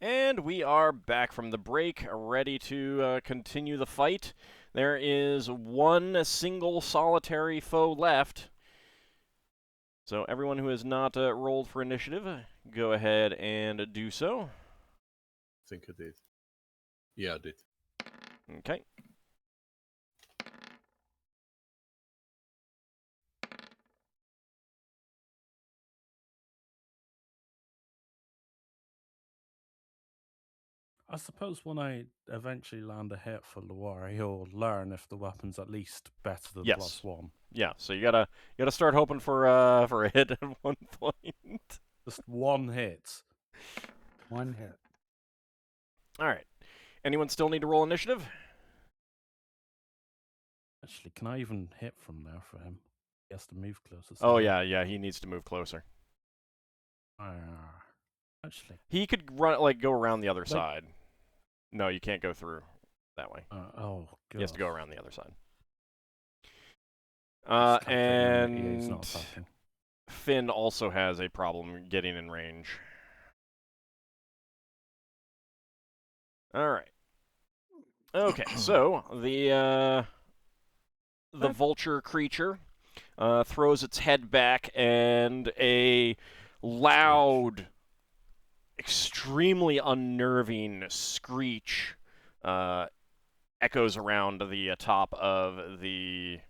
And we are back from the break, ready to continue the fight. There is one single solitary foe left. So everyone who has not rolled for initiative, go ahead and do so. I think I did. Yeah, I did. Okay. I suppose when I eventually land a hit for Loire, he'll learn if the weapon's at least better than Yes. +1. Yeah, so you gotta start hoping for a hit at one point. Just one hit. One hit. All right. Anyone still need to roll initiative? Actually, can I even hit from there for him? He has to move closer. Oh yeah, he needs to move closer. Actually, he could run go around the other side. No, you can't go through that way. oh god. He has to go around the other side. He's not And attacking. Finn also has a problem getting in range. All right. Okay, so the vulture creature throws its head back, and a loud, extremely unnerving screech echoes around the top of the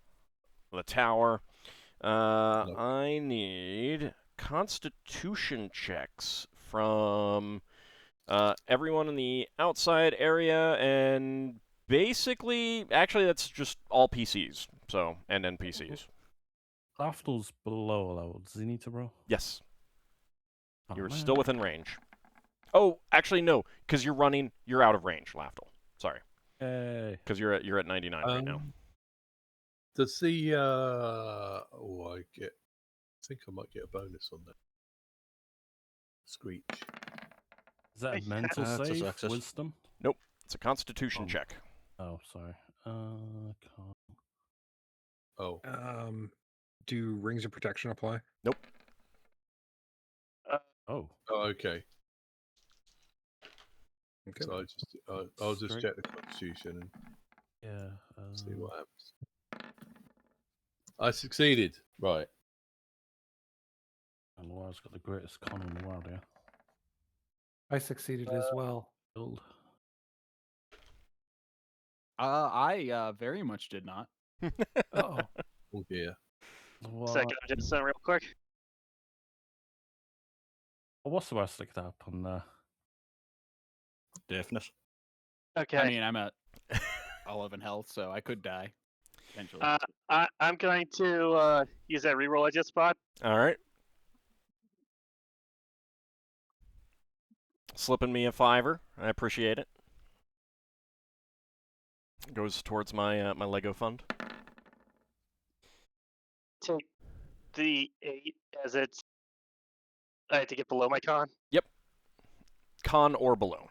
tower. I need Constitution checks from everyone in the outside area, and basically, actually, that's just all PCs, so, and NPCs. Lafdul's below level. Does he need to roll? Yes. Oh, You're man. still within range. Oh, actually, no, because you're out of range, Lafdul. Sorry. Because you're at 99 right now. Does the I think I might get a bonus on that. Screech. Is that a mental save? Wisdom? Nope. It's a Constitution check. Oh, sorry. Can't. Oh. Do rings of protection apply? Nope. Oh, okay. Okay. So I'll just check the Constitution and see what happens. I succeeded. Right. And Loire's got the greatest con in the world, yeah. I succeeded as well. I very much did not. Oh dear. Second, just real quick. What's the worst that could happen there? Deafness. Okay. I mean, I'm at 11 health, so I could die. Eventually. I'm going to use that reroll I just bought. All right. Slipping me a $5. I appreciate it. Goes towards my my Lego fund. Take the 8 as it's. I had to get below my con. Yep. Con or below.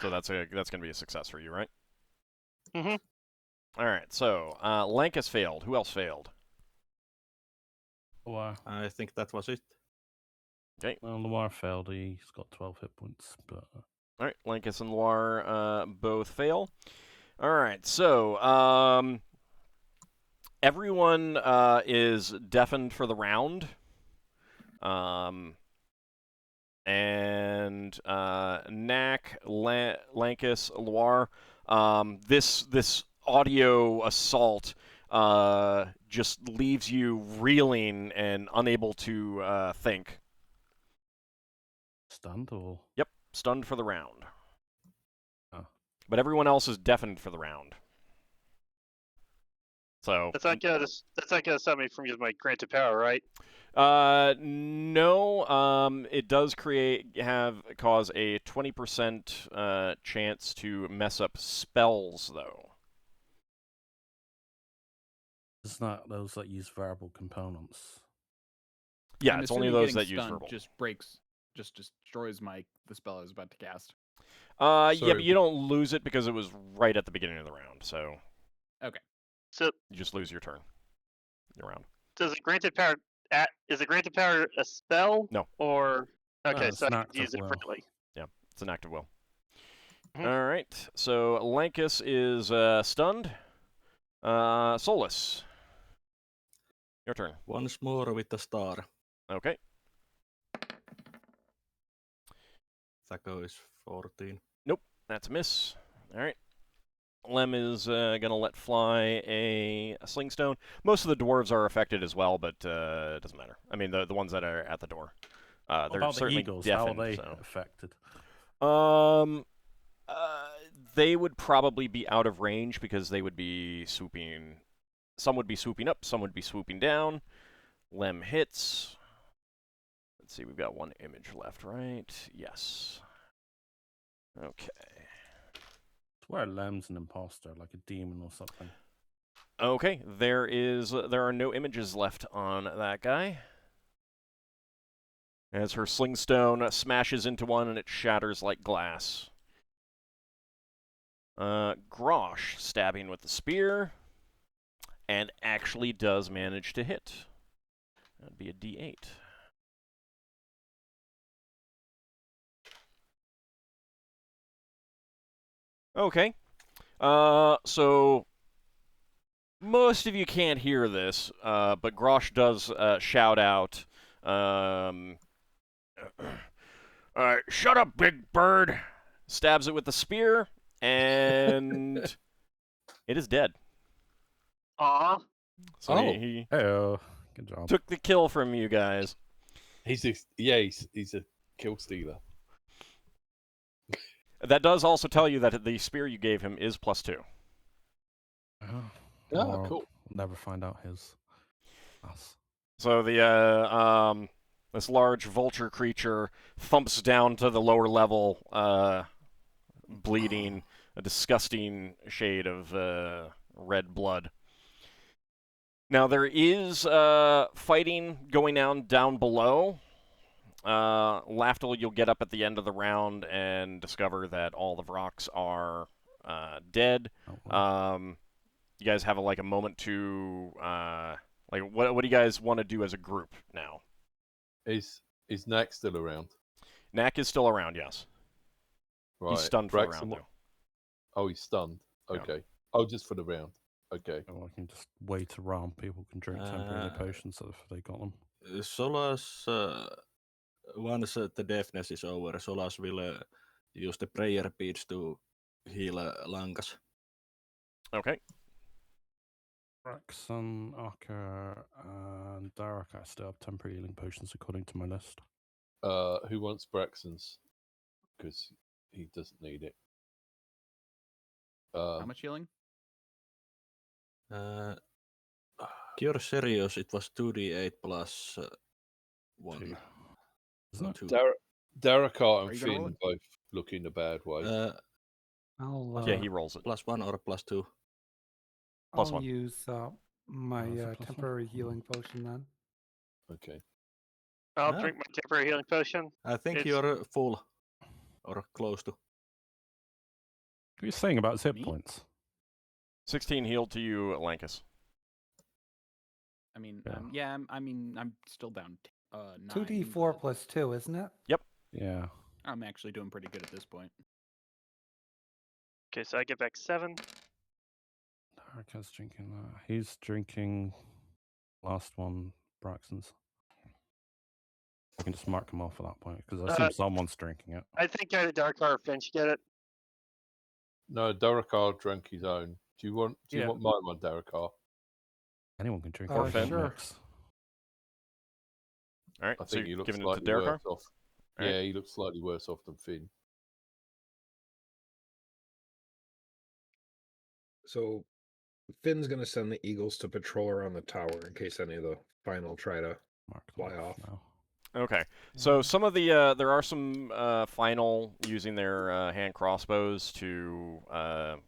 So that's gonna be a success for you, right? Mm-hmm. All right. So Lankas failed. Who else failed? Loire. I think that was it. Okay. Well, Loire failed. He's got 12 hit points, but. All right. Lankas and Loire both fail. All right. So everyone is deafened for the round. And Knack, Lankas, Loire, this audio assault just leaves you reeling and unable to think. Stunned or? Yep, stunned for the round. Oh. But everyone else is deafened for the round. So that's not gonna stop me from using my granted power, right? No. It does cause a 20% chance to mess up spells, though. It's not those that use verbal components. Yeah, it's only those that use verbal. Just destroys the spell I was about to cast. Yeah, but you don't lose it because it was right at the beginning of the round, so. Okay. So you just lose your turn. Your round. Does a granted power is a granted power a spell? No. Or Okay, it's so an I act could use of it will. freely. Yeah, it's an active will. Mhm. All right, so Lankas is stunned. Solas, your turn. Once more with the star. Okay. That goes 14. Nope, that's a miss. All right. Lem is going to let fly a slingstone. Most of the dwarves are affected as well, but it doesn't matter. I mean, the ones that are at the door. What They're about the certainly eagles? deafened. How are they So. affected? They would probably be out of range because they would be swooping. Some would be swooping up, some would be swooping down. Lem hits. Let's see, we've got one image left, right? Yes. Okay. I swear Lem's an imposter, like a demon or something. Okay, there are no images left on that guy. As her slingstone smashes into one and it shatters like glass. Grosh stabbing with the spear, and actually does manage to hit. That'd be a D8. Okay. So most of you can't hear this, but Grosh does shout out, "Shut up, big bird!" Stabs it with the spear, and it is dead. Aw. So Oh. he Hey, good job. took the kill from you guys. He's a kill stealer. That does also tell you that the spear you gave him is +2. Ah, Or cool. We'll never find out his class. So the this large vulture creature thumps down to the lower level, bleeding a disgusting shade of red blood. Now there is fighting going on down below. Lafdul, you'll get up at the end of the round and discover that all the Vrox are dead. Oh, well. You guys have a moment to what do you guys want to do as a group now? Is Knack still around? Knack is still around, yes. Right. He's stunned for the Braxon, round, though. Oh, he's stunned. Yeah. Okay. Oh, just for the round. Okay. Oh, I can just wait around. People can drink temporary potions if they got them. Solas, once the deafness is over, Solas will use the prayer beads to heal Lankas. Okay. Braxon, Ockar, and Darrakar still have temporary healing potions according to my list. Who wants Braxon's? Because he doesn't need it. How much healing? Cure serious, it was 2d8 plus 1. Two. No, Isn't it? 2. Darrakar Are and you gonna roll Finn it? both look in a bad way. I'll Yeah, he rolls it. plus 1 or plus 2? Plus I'll 1. use my is it plus one? temporary healing potion then. Okay. I'll Yeah. drink my temporary healing potion. I think It's- you're full or close to. What are you saying about hit Me? points? 16 healed to you, Lankas. I mean, Yeah. I'm still down 9. 2d4 but plus 2, isn't it? Yeah. I'm actually doing pretty good at this point. Okay, so I get back 7. Darrakar's drinking that. He's drinking last one, Braxton's. I can just mark him off at that point because I assume someone's drinking it. I think either Darkar or Finn should get it. No, Darrakar drank his own. Do you want Yeah. my one, Darrakar? Anyone can drink Or it. don't sure. mix. All right, I so think he you're looks giving it to slightly Darrakar? worse off. All right. Yeah, he looks slightly worse off than Finn. So Finn's going to send the eagles to patrol around the tower in case any of the final try to Mark them fly off. now. Okay, so some of the there are some final using their hand crossbows to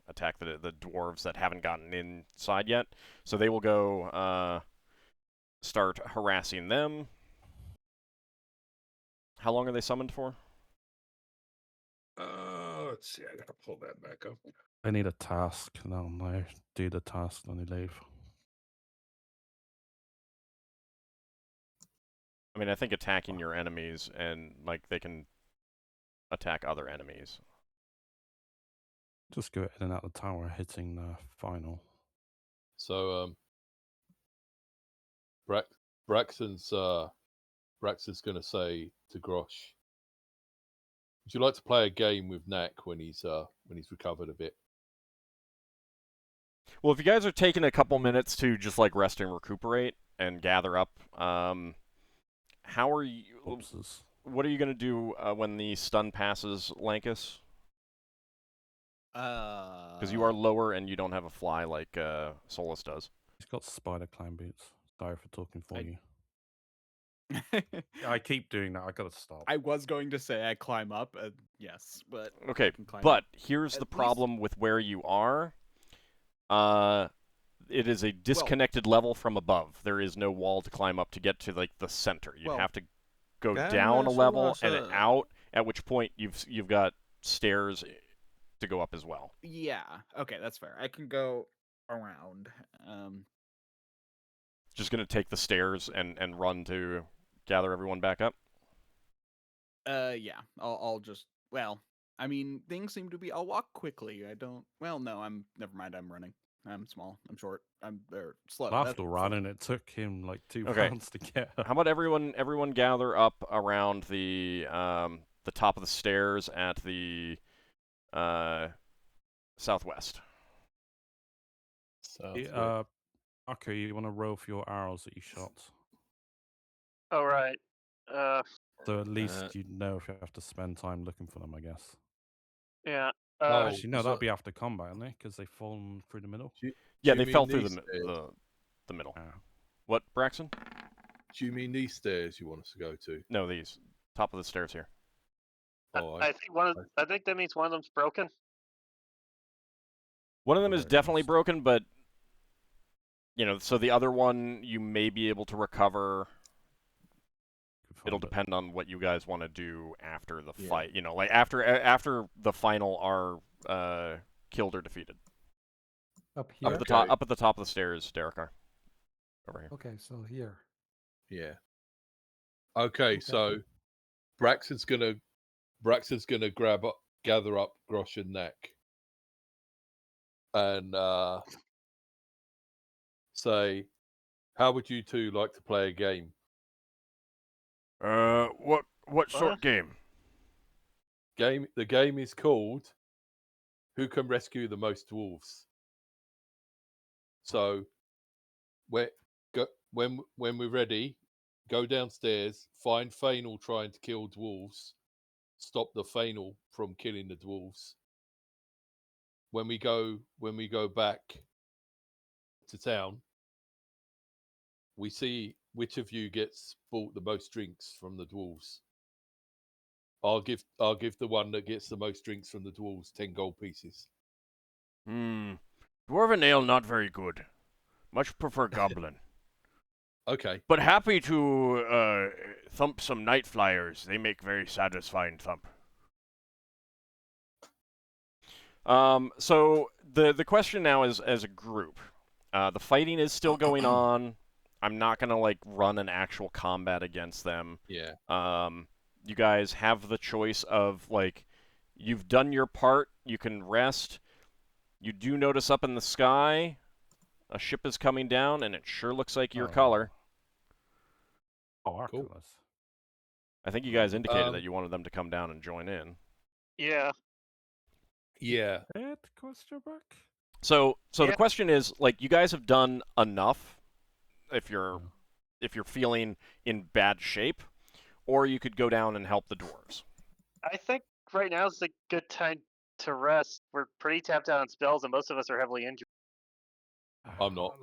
attack the dwarves that haven't gotten inside yet. So they will go start harassing them. How long are they summoned for? Let's see. I got to pull that back up. I need a task, and I'll do the task, then they leave. I mean, I think attacking your enemies and like they can attack other enemies. Just go in and out the tower, hitting the final. So Braxon's going to say to Grosh, "Would you like to play a game with Knack when he's recovered a bit?" Well, if you guys are taking a couple minutes to just like rest and recuperate and gather up, how are you? Oopses. What are you gonna do when the stun passes, Lankas? Because you are lower and you don't have a fly like Solas does. He's got spider climb boots. Sorry for talking for you. I keep doing that. I gotta stop. I was going to say I climb up, yes, but Okay, I can climb but up. here's At the least- problem with where you are. It is a disconnected level from above. There is no wall to climb up to get to like the center. You'd Well, have to go can down a level Solas, and out. At which point you've got stairs to go up as well. Yeah. Okay, that's fair. I can go around. Just gonna take the stairs and run to gather everyone back up. Yeah. I'll just. Well, I mean, things seem to be. I'll walk quickly. I don't. Well, no. Never mind. I'm running. I'm small. I'm short. I'm slow. Lafdul ran, and it took him like 2 Okay. rounds to get up. How about everyone gather up around the top of the stairs at the southwest. Okay, you want to roll for your arrows that you shot. All right. So at least you know if you have to spend time looking for them, I guess. Yeah. Actually, no, that'll be after combat, isn't it? Because they've fallen through the middle. Yeah, do they you fell mean through these the middle. Ah. What, Braxon? Do you mean these stairs you want us to go to? No, these. Top of the stairs here. Oh, I think I think that means one of them's broken. One of them is Very definitely nice. broken, but so the other one you may be able to recover. It'll depend on what you guys want to do after the fight. Like after the final are killed or defeated. Up here? Up at the top of the stairs, Darrakar. Over here. Okay, so here. Yeah. Okay, so Braxon's gonna gather up Grosh and Knack, and say, "How would you two like to play a game?" What sort game? The game is called "Who Can Rescue the Most Dwarves." So, when we're ready, go downstairs, find Finnel'ar trying to kill dwarves, stop the Finnel'ar from killing the dwarves. When we go back to town, we see which of you gets bought the most drinks from the dwarves. I'll give the one that gets the most drinks from the dwarves 10 gold pieces. Dwarven ale not very good. Much prefer goblin. Okay. But happy to thump some night flyers. They make very satisfying thump. So the question now is, as a group, the fighting is still going on. I'm not gonna like run an actual combat against them. Yeah. You guys have the choice of like, you've done your part. You can rest. You do notice up in the sky, a ship is coming down, and it sure looks like your color. Oh, Cool. I think you guys indicated that you wanted them to come down and join in. Yeah. Yeah. So the question is, like, you guys have done enough if you're feeling in bad shape, or you could go down and help the dwarves. I think right now is a good time to rest. We're pretty tapped out on spells, and most of us are heavily injured. I'm not.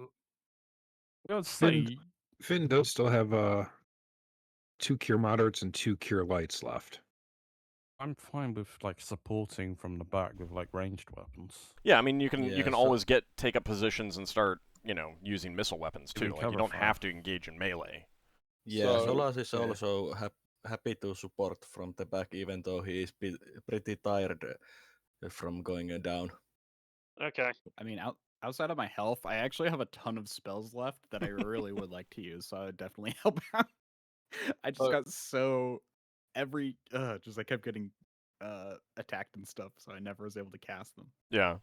Finn does still have 2 cure moderates and 2 cure lights left. I'm fine with like supporting from the back with like ranged weapons. Yeah, I mean you can always take up positions and start using missile weapons too. Like you don't have to engage in melee. Yeah, Solas is also happy to support from the back, even though he is pretty tired from going down. Okay. I mean, outside of my health, I actually have a ton of spells left that I really would like to use, so I would definitely help out. I just got so I kept getting attacked and stuff, so I never was able to cast them. Yeah.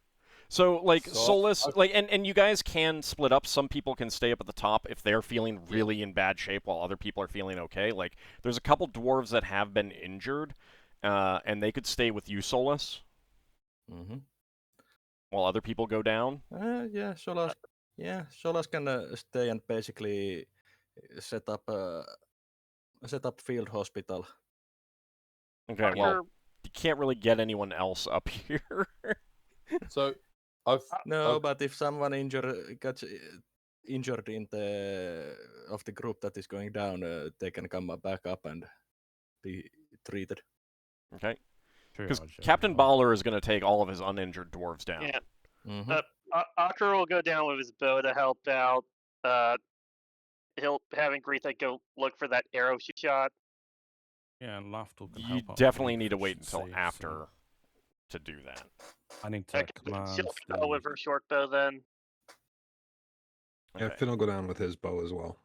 So, like, So Solas, I've- like, and you guys can split up. Some people can stay up at the top if they're feeling really in bad shape, while other people are feeling okay. Like, there's a couple dwarves that have been injured, and they could stay with you, Solas, Mm-hmm. while other people go down. Yeah, Solas can stay and basically set up field hospital. Okay, well, you can't really get anyone else up here. So I've No, but if someone gets injured in the group that is going down, they can come back up and be treated. Okay. Because Triage, Captain everyone. Baller is going to take all of his uninjured dwarves down. Yeah. Mm-hmm. Ockar will go down with his bow to help out. He'll having Greetha go look for that arrow she shot. Yeah, and Lafdul can You help out. definitely need to wait until efficiency, after so to do that. I need to Okay, command she'll go with the. her short bow then. Yeah, Okay. Finn will go down with his bow as well.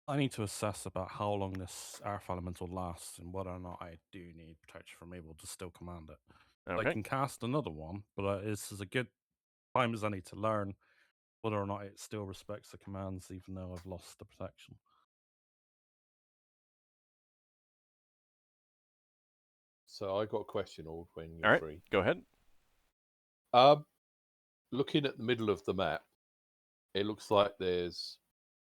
I need to assess about how long this Earth Elemental lasts and whether or not I do need protection from able to still command it. Okay. I can cast another one, but this is a good time as any to learn whether or not it still respects the commands, even though I've lost the protection. So I got a question, Ord, when you're All right. free. Go ahead. Looking at the middle of the map, it looks like there's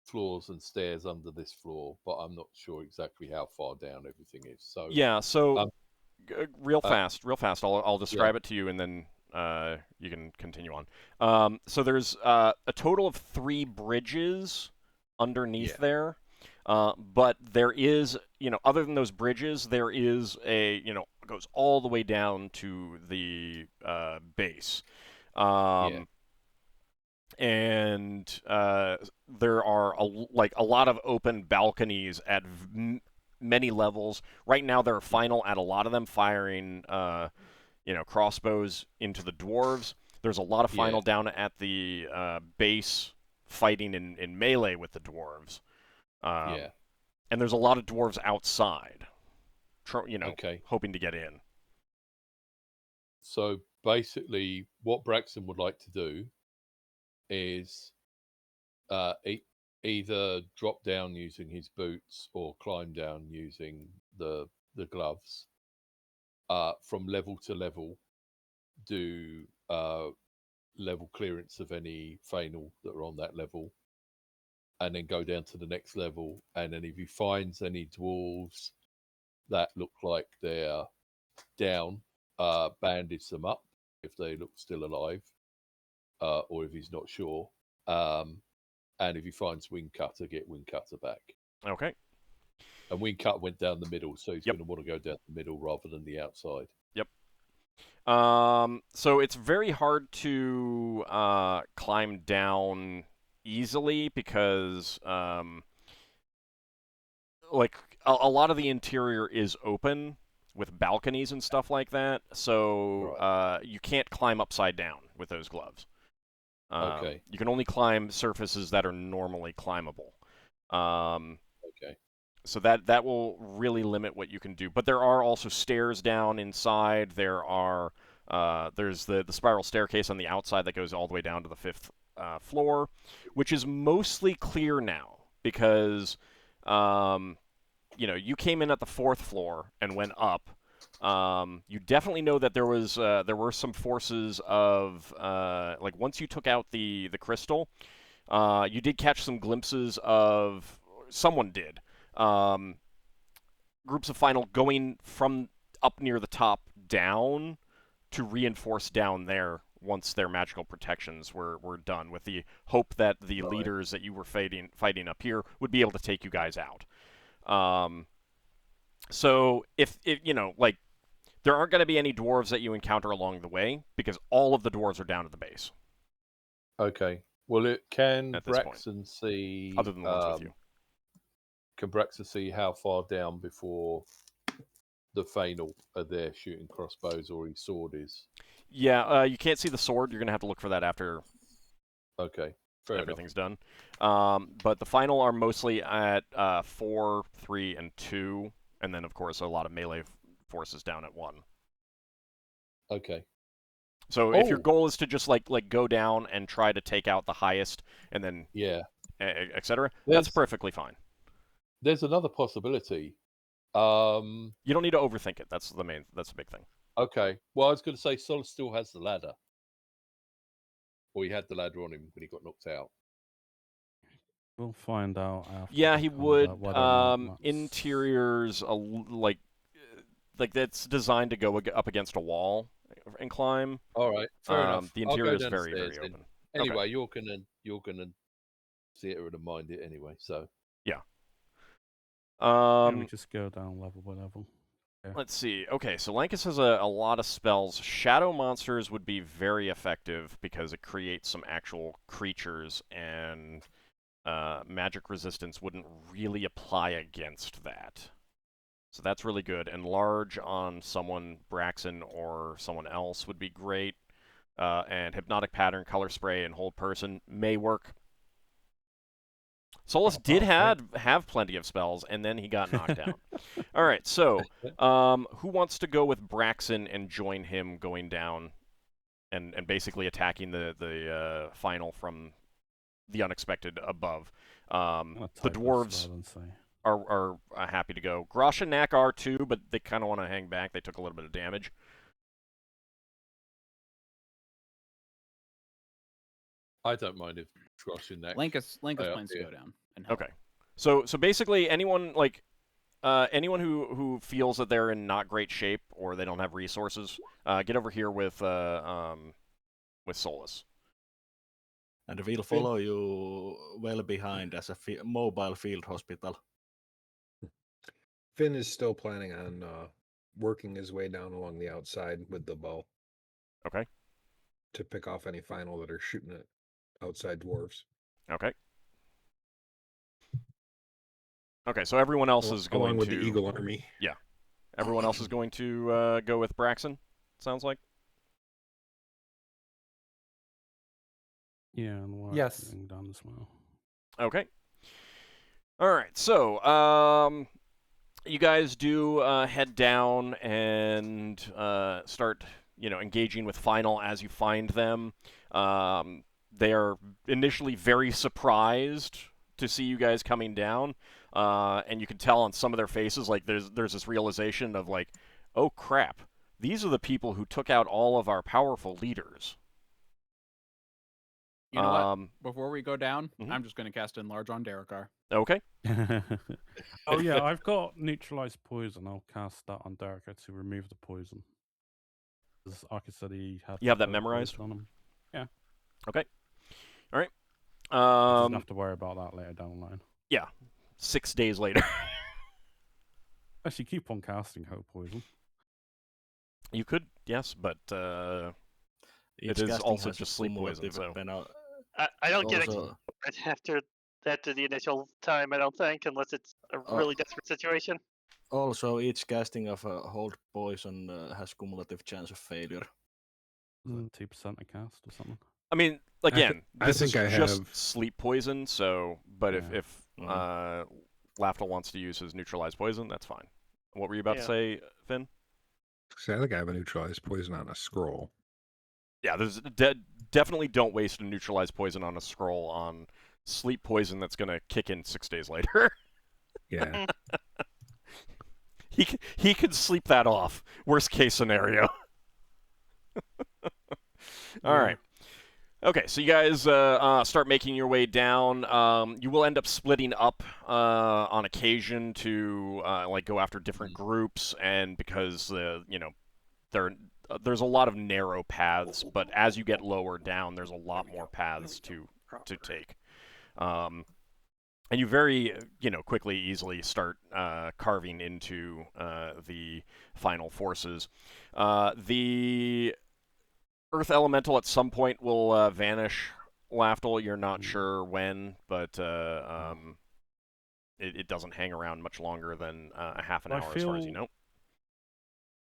floors and stairs under this floor, but I'm not sure exactly how far down everything is. So Yeah. So, real uh, fast. I'll describe it to you, and then you can continue on. So there's a total of 3 bridges underneath there. But there is, other than those bridges, there is goes all the way down to the base. And there are a lot of open balconies at many levels. Right now, they're final at a lot of them, firing crossbows into the dwarves. There's a lot of final down at the base, fighting in melee with the dwarves. And there's a lot of dwarves outside, hoping to get in. So basically, what Braxon would like to do is either drop down using his boots or climb down using the gloves. From level to level, do level clearance of any Fainal that are on that level, and then go down to the next level. And then if he finds any dwarves that look like they're down, bandage them up if they look still alive, or if he's not sure. And if he finds Wingcutter, get Wingcutter back. Okay. And Wingcutter went down the middle, so he's going to want to go down the middle rather than the outside. Yep. So it's very hard to climb down easily because like a lot of the interior is open with balconies and stuff like that. So you can't climb upside down with those gloves. Okay. You can only climb surfaces that are normally climbable. Okay. So that will really limit what you can do. But there are also stairs down inside. There's the spiral staircase on the outside that goes all the way down to the 5th floor, which is mostly clear now because you came in at the 4th floor and went up. You definitely know that there were some forces of like once you took out the crystal, you did catch some glimpses of someone did. Groups of final going from up near the top down to reinforce down there once their magical protections were done, with the hope that the leaders that you were fighting up here would be able to take you guys out. So if like there aren't going to be any dwarves that you encounter along the way because all of the dwarves are down at the base. Okay. Well, can at this Braxon point, see other than the ones with you? Can Braxon see how far down before the Fainal are there shooting crossbows or his sword is? Yeah, you can't see the sword. You're going to have to look for that after. Okay. Fair enough. everything's done. But the final are mostly at 4, 3, and 2, and then of course a lot of melee forces down at 1. Okay. So if your Oh. goal is to just like go down and try to take out the highest, and then Yeah. etc., that's There's- perfectly fine. There's another possibility. You don't need to overthink it. That's the big thing. Okay. Well, I was going to say Solas still has the ladder. Or he had the ladder on him when he got knocked out. We'll find out after. Yeah, the he combat would. whether or not that's- Interiors, like that's designed to go up against a wall and climb. All right. Fair enough. The I'll interior go is very, very downstairs then. open. Anyway, Okay. you're gonna see it and mind it anyway. So Yeah, we just go down level by level. Let's see. Okay, so Lankas has a lot of spells. Shadow monsters would be very effective because it creates some actual creatures, and magic resistance wouldn't really apply against that. So that's really good. Enlarge on someone, Braxon, or someone else would be great. And Hypnotic Pattern, Color Spray, and Hold Person may work. Solas did have plenty of spells, and then he got knocked down. All right, so who wants to go with Braxon and join him going down and basically attacking the final from the unexpected above? The dwarves are happy to go. Grosh and Knack are too, but they kind of want to hang back. They took a little bit of damage. I don't mind if Grosh and Knack. Lankas plans to go down and help. Okay, so basically anyone anyone who feels that they're in not great shape or they don't have resources, get over here with Solas. And we'll follow you well behind as a mobile field hospital. Finn is still planning on working his way down along the outside with the bow. Okay. To pick off any final that are shooting at outside dwarves. Okay. Okay, so everyone else is going along with to the Eagle Army. Yeah. Everyone else is going to go with Braxon, sounds like? Yeah, and we're Yes. down as well. Okay. All right, so you guys do head down and start, engaging with final as you find them. They are initially very surprised to see you guys coming down, and you can tell on some of their faces, like there's this realization of like, oh crap, these are the people who took out all of our powerful leaders. You know what? Before we go down, I'm just going to cast Enlarge on Darrakar. Okay. Oh yeah, I've got Neutralize Poison. I'll cast that on Darrakar to remove the poison. Because Ockar said he had. You have that memorized? On him. Yeah. Okay. All right. Doesn't have to worry about that later down the line. Yeah. 6 days later. Actually, keep on casting Hope Poison. You could, yes, but it is also just sleep poison. So I don't get it after the initial time. I don't think, unless it's a really desperate situation. Also, each casting of a hold poison has cumulative chance of failure. 2% a cast or something. I mean, again, this is I just have sleep poison. So, but if Lafdul wants to use his neutralized poison, that's fine. What were you about to say, Finn? I think I have a neutralized poison on a scroll. Yeah, there's definitely don't waste a neutralized poison on a scroll on sleep poison that's gonna kick in 6 days later. Yeah. He could sleep that off. Worst case scenario. All right. Okay, so you guys start making your way down. You will end up splitting up on occasion to go after different groups, and because there's a lot of narrow paths, but as you get lower down, there's a lot more paths to take. And you very, quickly, easily start carving into the final forces. The Earth Elemental at some point will vanish, Lafdul. You're not sure when, but it doesn't hang around much longer than a half an hour, as far as you know.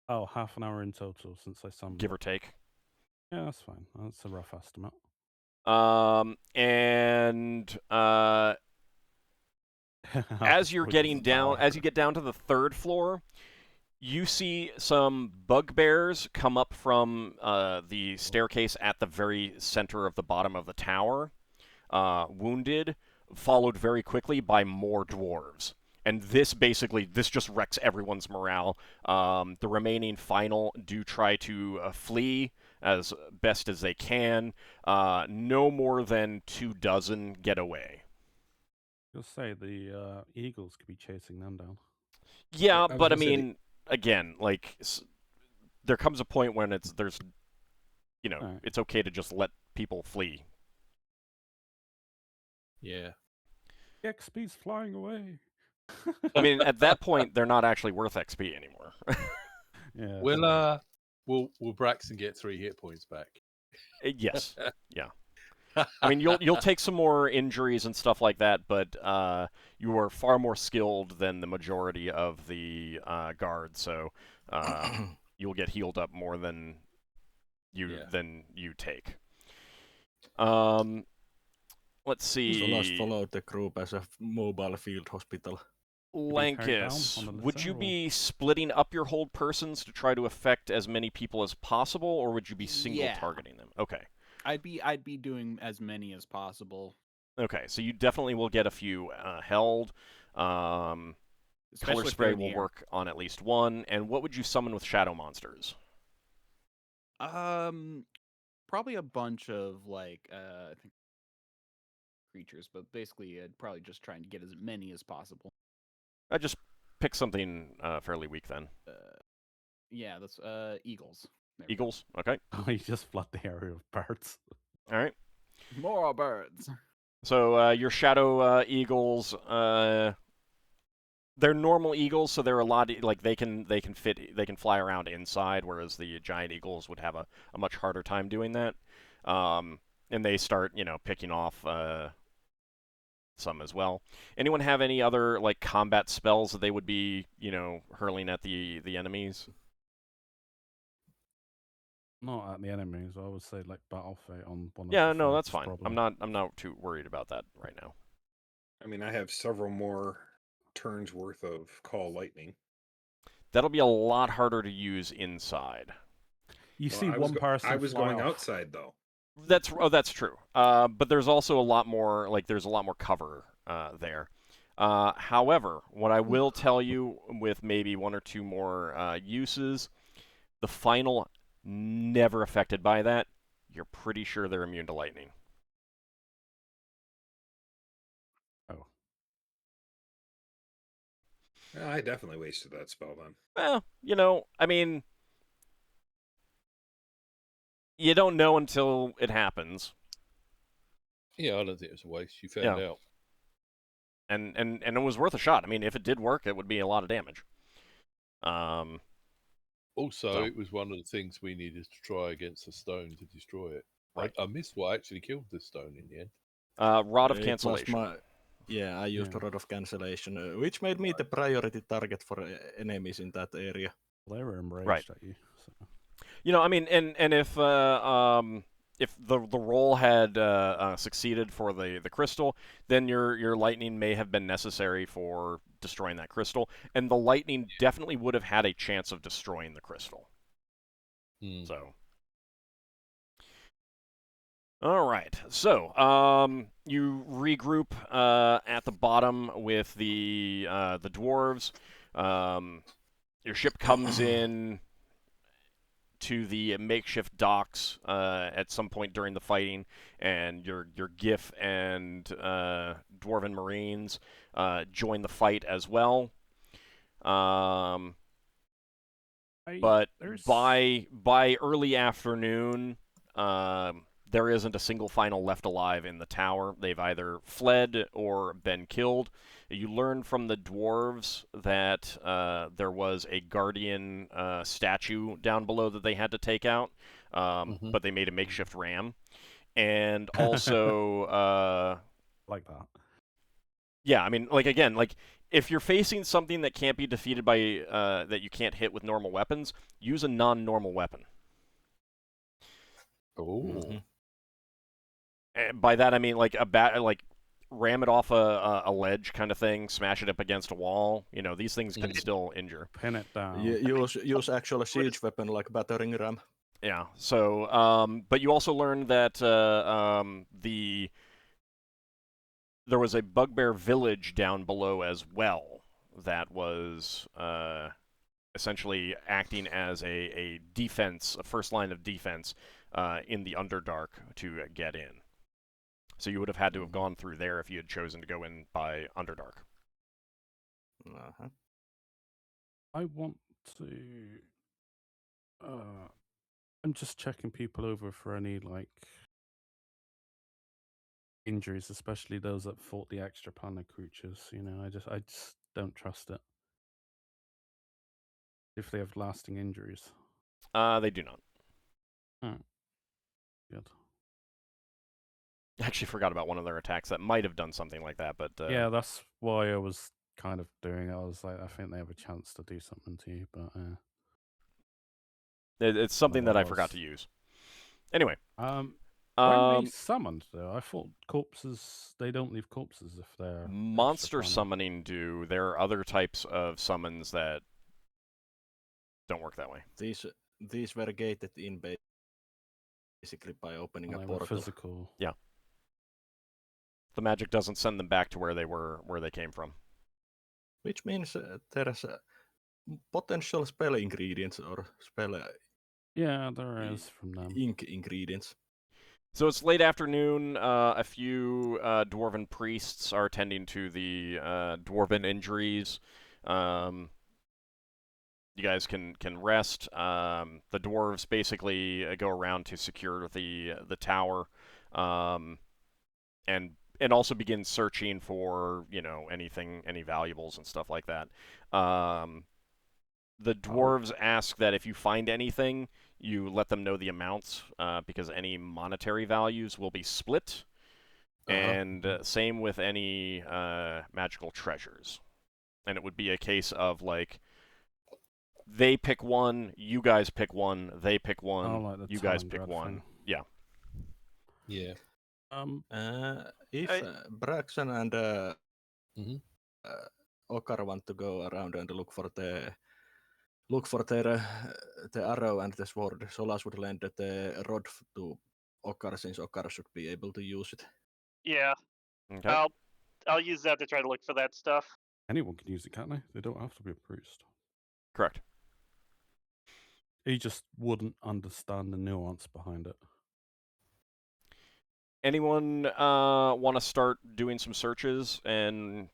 Oh, half an hour in total since I summoned. Give or take. Yeah, that's fine. That's a rough estimate. And as you're getting down, as you get down to the 3rd floor, you see some bugbears come up from the staircase at the very center of the bottom of the tower, wounded, followed very quickly by more dwarves. And this just wrecks everyone's morale. The remaining final do try to flee as best as they can. No more than 24 get away. You'll say the eagles could be chasing them down. Yeah, I was but I gonna say mean, again, like, there comes a point when there's, you know, Alright. it's okay to just let people flee. Yeah. XP's flying away. I mean, at that point, they're not actually worth XP anymore. Yeah. Will will Braxon get 3 hit points back? Yes, yeah. I mean, you'll take some more injuries and stuff like that, but you are far more skilled than the majority of the guards, so you'll get healed up more than you take. Let's see. Solas followed the group as a mobile field hospital. Lankas, on the would you litter, or- be splitting up your hold persons to try to affect as many people as possible, or would you be single Yeah. targeting them? Okay. I'd be doing as many as possible. Okay, so you definitely will get a few held. Color Especially if they're spray in the will air. work on at least one. And what would you summon with shadow monsters? Probably a bunch of like I think creatures, but basically I'd probably just try and get as many as possible. I just pick something fairly weak then. Yeah, that's eagles. There we go. Eagles. Okay. Oh, you just flood the area of birds. All right. More birds. So your shadow eagles, they're normal eagles, so they're a lot like they can fly around inside, whereas the giant eagles would have a much harder time doing that. And they start picking off some as well. Anyone have any other like combat spells that they would be hurling at the enemies? Not at the enemies. I would say like battle fate on one of Yeah, the no, that's foes, fine. probably. I'm not too worried about that right now. I mean, I have several more turns worth of call lightning. That'll be a lot harder to use inside. You Well, see one person. I was fly going off. outside though. That's true. But there's also a lot more cover there. However, what I will tell you, with maybe one or two more uses, the final never affected by that. You're pretty sure they're immune to lightning. Oh. Well, I definitely wasted that spell then. Well, I mean, you don't know until it happens. Yeah, I don't think it was a waste. You found out. And it was worth a shot. I mean, if it did work, it would be a lot of damage. Also, it was one of the things we needed to try against the stone to destroy it. Right. I missed what actually killed the stone in the end. Rod of It was Cancellation. I used Yeah. Rod of Cancellation, which made me the priority target for enemies in that area. They were enraged Right. at you. So. I mean, and if the roll had succeeded for the crystal, then your lightning may have been necessary for destroying that crystal, and the lightning definitely would have had a chance of destroying the crystal. So, all right. So, you regroup at the bottom with the dwarves. Your ship comes in to the makeshift docks at some point during the fighting, and your GIF and Dwarven Marines join the fight as well. But by early afternoon, there isn't a single final left alive in the tower. They've either fled or been killed. You learn from the dwarves that there was a guardian statue down below that they had to take out, but they made a makeshift ram. And also... like that. Yeah, I mean, again, if you're facing something that can't be defeated by... that you can't hit with normal weapons, use a non-normal weapon. Oh. By that I mean like a bat, like ram it off a ledge kind of thing, smash it up against a wall. You know, these things can still injure. Pin it down. Use actual siege weapon like battering ram. Yeah. So, but you also learned that there was a bugbear village down below as well that was essentially acting as a defense, a first line of defense in the Underdark to get in. So you would have had to have gone through there if you had chosen to go in by Underdark. Uh-huh. I want to. I'm just checking people over for any like injuries, especially those that fought the extra planet creatures. You know, I just don't trust it. If they have lasting injuries. They do not. Good. I actually forgot about one of their attacks that might have done something like that, but Yeah, that's why I was kind of doing it. I was like, I think they have a chance to do something to you, but it's something that I forgot otherwise- to use. Anyway, when they summoned though, I thought corpses they don't leave corpses if they're monster extra planar. summoning do. There are other types of summons that don't work that way. These were gated in basically by opening Well, a they were portal. physical. Yeah. The magic doesn't send them back to where they came from. Which means there's potential spell ingredients or spell Yeah, there is from them. ink ingredients. So it's late afternoon. A few dwarven priests are tending to the dwarven injuries. You guys can rest. The dwarves basically go around to secure the tower, and also begin searching for any valuables and stuff like that. The dwarves ask that if you find anything, you let them know the amounts, because any monetary values will be split, and same with any magical treasures. And it would be a case of like, they pick one, you guys pick one, they pick one, like the you guys Talon pick Dread one. thing. Yeah. Yeah. If Braxon and Ockar want to go around and look for their the arrow and the sword, Solas would lend the rod to Ockar since Ockar should be able to use it. Yeah. Okay. I'll use that to try to look for that stuff. Anyone can use it, can't they? They don't have to be a priest. Correct. He just wouldn't understand the nuance behind it. Anyone want to start doing some searches and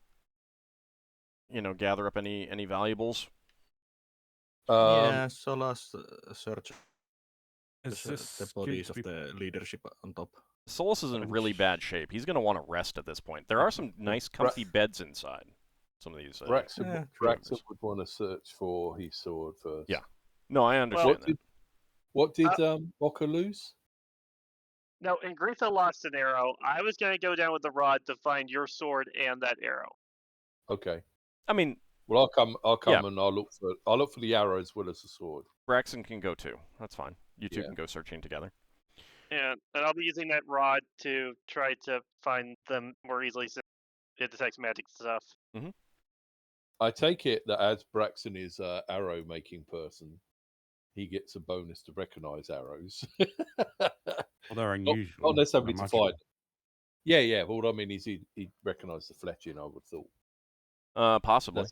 gather up any valuables? Yeah, Solas search Is this the bodies of the leadership on top. Solas is in really bad shape. He's going to want to rest at this point. There are some nice, comfy beds inside some of these. Braxon would want to search for his sword first. Yeah. No, I understand that. What did Ockar lose? No, Ingritha lost an arrow. I was going to go down with the rod to find your sword and that arrow. Okay. I mean, well, I'll come yeah. and I'll look for the arrow as well as the sword. Braxon can go too. That's fine. You two can go searching together. And I'll be using that rod to try to find them more easily since it detects magic stuff. Mm-hmm. I take it that as Braxon is an arrow making person, he gets a bonus to recognize arrows. Well, they're unusual. Not necessarily to find. Yeah. Well, what I mean is he recognised the fletching, I would have thought. Possibly.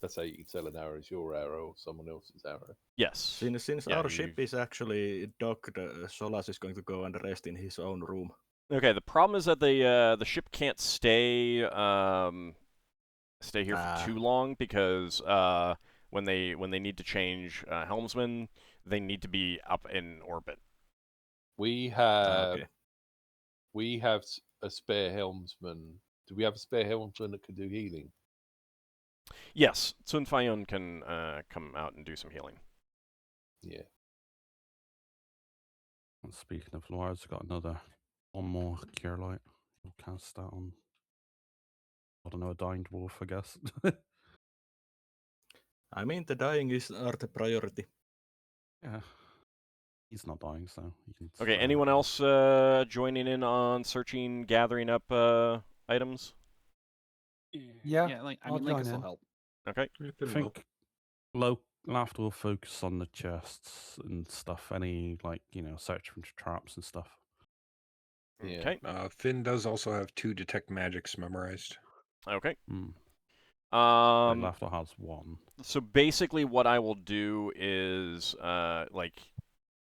That's how you can tell an arrow is your arrow or someone else's arrow. Yes. Since our ship is actually docked, Solas is going to go and rest in his own room. Okay. The problem is that the ship can't stay here for too long because when they need to change helmsman, they need to be up in orbit. We have a spare helmsman. Do we have a spare helmsman that can do healing? Yes, Sun Fayun can come out and do some healing. Yeah. Speaking of Loire's got one more cure light. We'll cast that on, I don't know, a dying dwarf, I guess. I mean, the dying are the priority. Yeah. He's not dying, so you can. Okay, spare anyone him. else joining in on searching, gathering up items? Yeah, Yeah, like I I'll mean, join Lankas will in. help. Okay. I think Lafdul will focus on the chests and stuff. Any search for traps and stuff. Yeah. Okay. Finn does also have 2 detect magics memorized. Okay. Hmm. Um, Lafdul has 1. so basically what I will do is, like,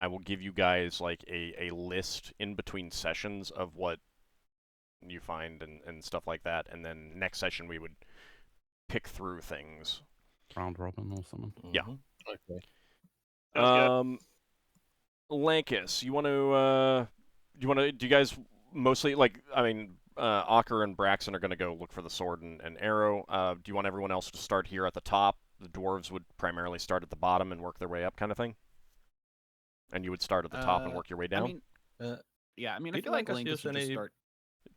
I will give you guys, like, a list in between sessions of what you find and stuff like that, and then next session we would pick through things. Round robin or something. Yeah. Okay. Sounds good. Lankas, you want to, do you guys mostly, like, I mean, Ockar and Braxon are going to go look for the sword and arrow. Do you want everyone else to start here at the top? The dwarves would primarily start at the bottom and work their way up, kind of thing? And you would start at the top and work your way down? I mean, yeah, I mean, I Did feel like Lankas Lankas use would just any- start.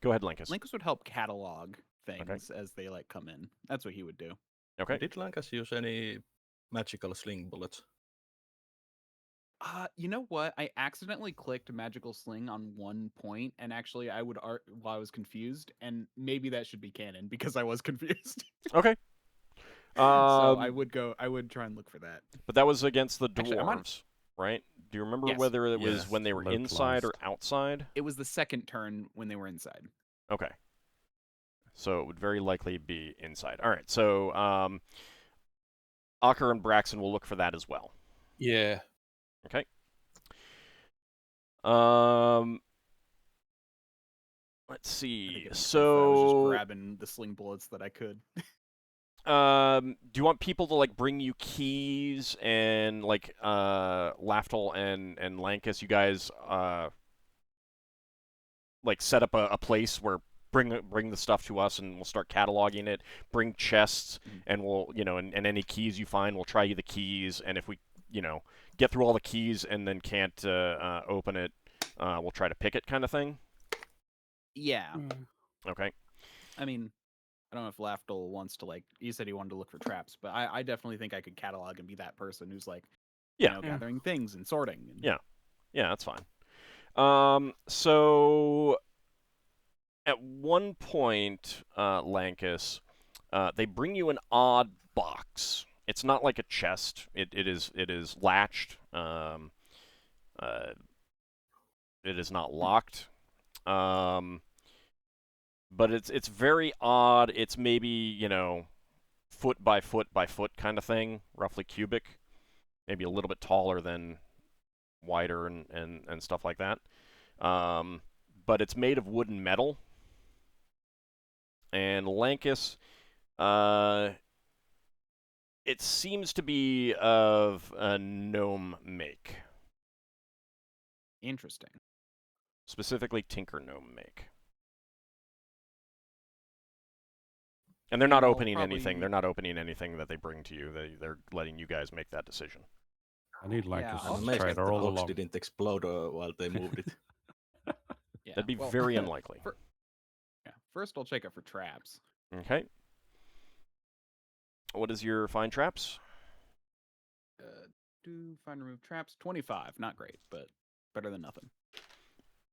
Go ahead, Lankas. Lankas would help catalog things as they like come in. That's what he would do. Okay. Did Lankas use any magical sling bullets? You know what? I accidentally clicked magical sling on one point, and actually, I would while I was confused, and maybe that should be canon because I was confused. Okay. So I would try and look for that. But that was against the Actually, I'm on- dwarves, right? Do you remember Yes. whether it was Yes, when they were inside or localized. outside? It was the second turn when they were inside. Okay. So it would very likely be inside. All right. So Ockar and Braxon will look for that as well. Yeah. Okay. Let's I see. think it makes sense that I was just So grabbing the sling bullets that I could. do you want people to like bring you keys and like Lafdul and Lankas, you guys like set up a place where bring the stuff to us and we'll start cataloging it. Bring chests and we'll and any keys you find, we'll try you the keys, and if we get through all the keys and then can't open it, we'll try to pick it, kind of thing. Yeah. Okay. I mean, I don't know if Lafdul wants to he said he wanted to look for traps, but I definitely think I could catalog and be that person who's like, gathering things and sorting. And... Yeah, that's fine. So at one point, Lankas, they bring you an odd box. It's not like a chest. It is latched. It is not locked. But it's very odd. It's maybe, foot by foot by foot kind of thing, roughly cubic. Maybe a little bit taller than wider and stuff like that. But it's made of wood and metal. And Lankas, it seems to be of a gnome make. Interesting. Specifically Tinker Gnome make. And they're not opening anything. They're not opening anything that they bring to you. They're letting you guys make that decision. I need Lankas I'm to amazed try that the all box along. didn't explode while they moved it. Yeah, That'd be very unlikely. First, I'll check it for traps. Okay. What is your find traps? Do find remove traps 25. Not great, but better than nothing.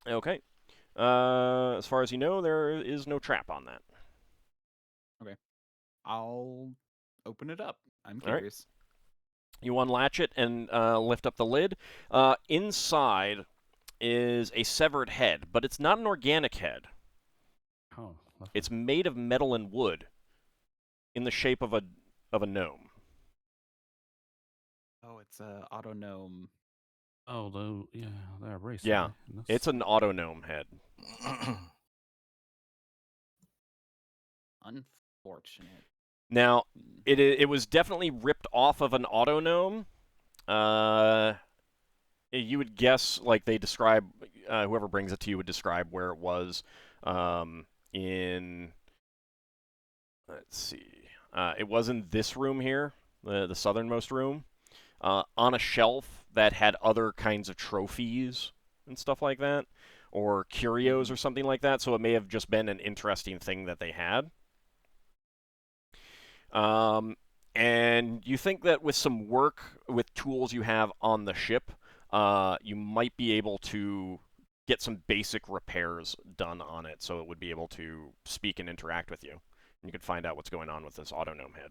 Okay. As far as you know, there is no trap on that. Okay. I'll open it up. I'm All right. curious. You unlatch it and lift up the lid. Inside is a severed head, but it's not an organic head. Oh, lovely. It's made of metal and wood, in the shape of a gnome. Oh, it's a auto gnome. Oh, they're racing. Yeah, it's an auto gnome head. Unfortunate. Now, it was definitely ripped off of an auto gnome. You would guess, like they describe, whoever brings it to you would describe where it was in. Let's see. It was in this room here, the southernmost room, on a shelf that had other kinds of trophies and stuff like that, or curios or something like that. So it may have just been an interesting thing that they had. And you think that with some work with tools you have on the ship, you might be able to get some basic repairs done on it, so it would be able to speak and interact with you. And you could find out what's going on with this auto gnome head.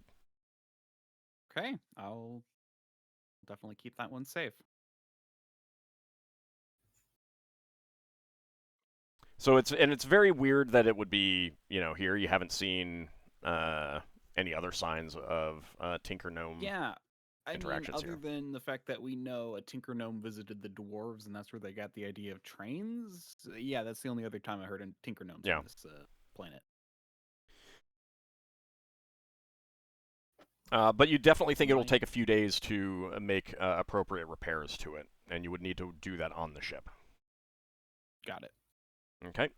Okay, I'll definitely keep that one safe. So it's very weird that it would be, here. You haven't seen any other signs of Tinker Gnome. Yeah, I mean, interactions other here. than the fact that we know a Tinker Gnome visited the dwarves, and that's where they got the idea of trains. Yeah, that's the only other time I heard of Tinker Gnomes Yeah. on this planet. But you definitely think it'll Right. take a few days to make appropriate repairs to it, and you would need to do that on the ship. Got it. Okay.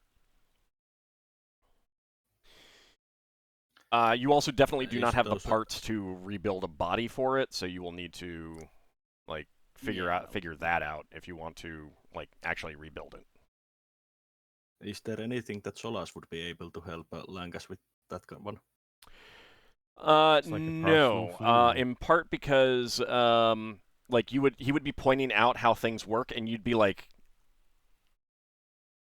You also definitely do not Is have the those- parts to rebuild a body for it, so you will need to figure that out if you want to actually rebuild it. Is there anything that Solas would be able to help Lankas with that one? It's like a personal No. thing, or- In part because he would be pointing out how things work, and you'd be like,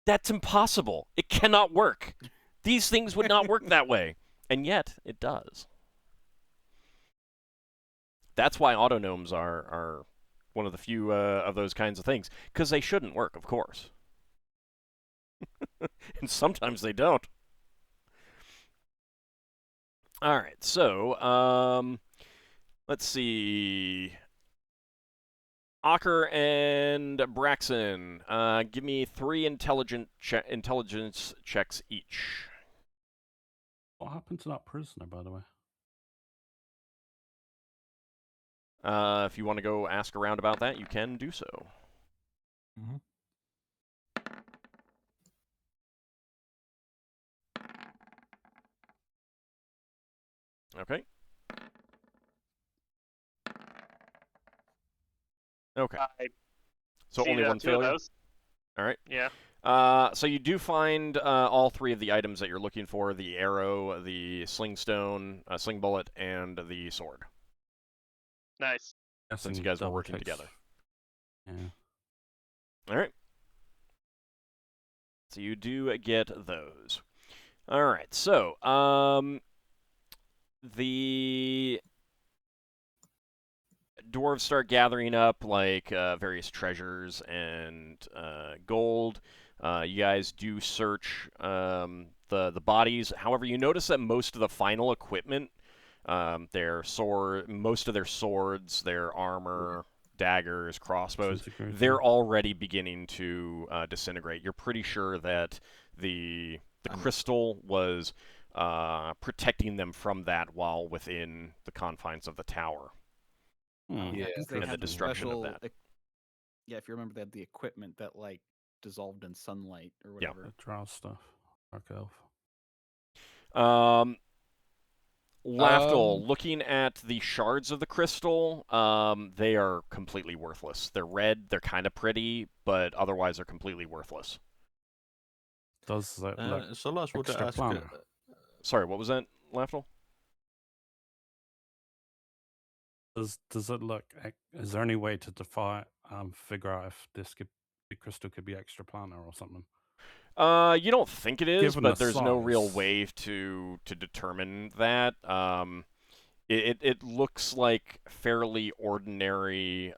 "That's impossible. It cannot work. These things would not work that way." And yet, it does. That's why autognomes are one of the few of those kinds of things. Because they shouldn't work, of course. And sometimes they don't. All right, so let's see. Ockar and Braxon, give me 3 intelligence checks each. What happened to that prisoner, by the way? If you want to go ask around about that, you can do so. Mhm. Okay. Okay. I So see only one 2 of failure? those. All right. Yeah. So you do find all 3 of the items that you're looking for: the arrow, the slingstone, sling bullet, and the sword. Nice. Since you guys were working together. Yeah. All right. So you do get those. All right. So the dwarves start gathering up various treasures and gold. You guys do search the bodies. However, you notice that most of the final equipment, most of their swords, their armor, daggers, crossbows, they're already beginning to disintegrate. You're pretty sure that the crystal was protecting them from that while within the confines of the tower. Yeah, because they And the had destruction of that. Yeah, if you remember, they had the equipment that dissolved in sunlight or whatever. The drow stuff. Dark elf. Lafdul, looking at the shards of the crystal, they are completely worthless. They're red, they're kind of pretty, but otherwise they're completely worthless. Does that look Solas would extra ask. planar? Sorry, what was that, Lafdul? Does it look? Is there any way to figure out if the crystal could be extra planar or something? You don't think it is, Given but the there's no real size. way to determine that. It looks like fairly ordinary.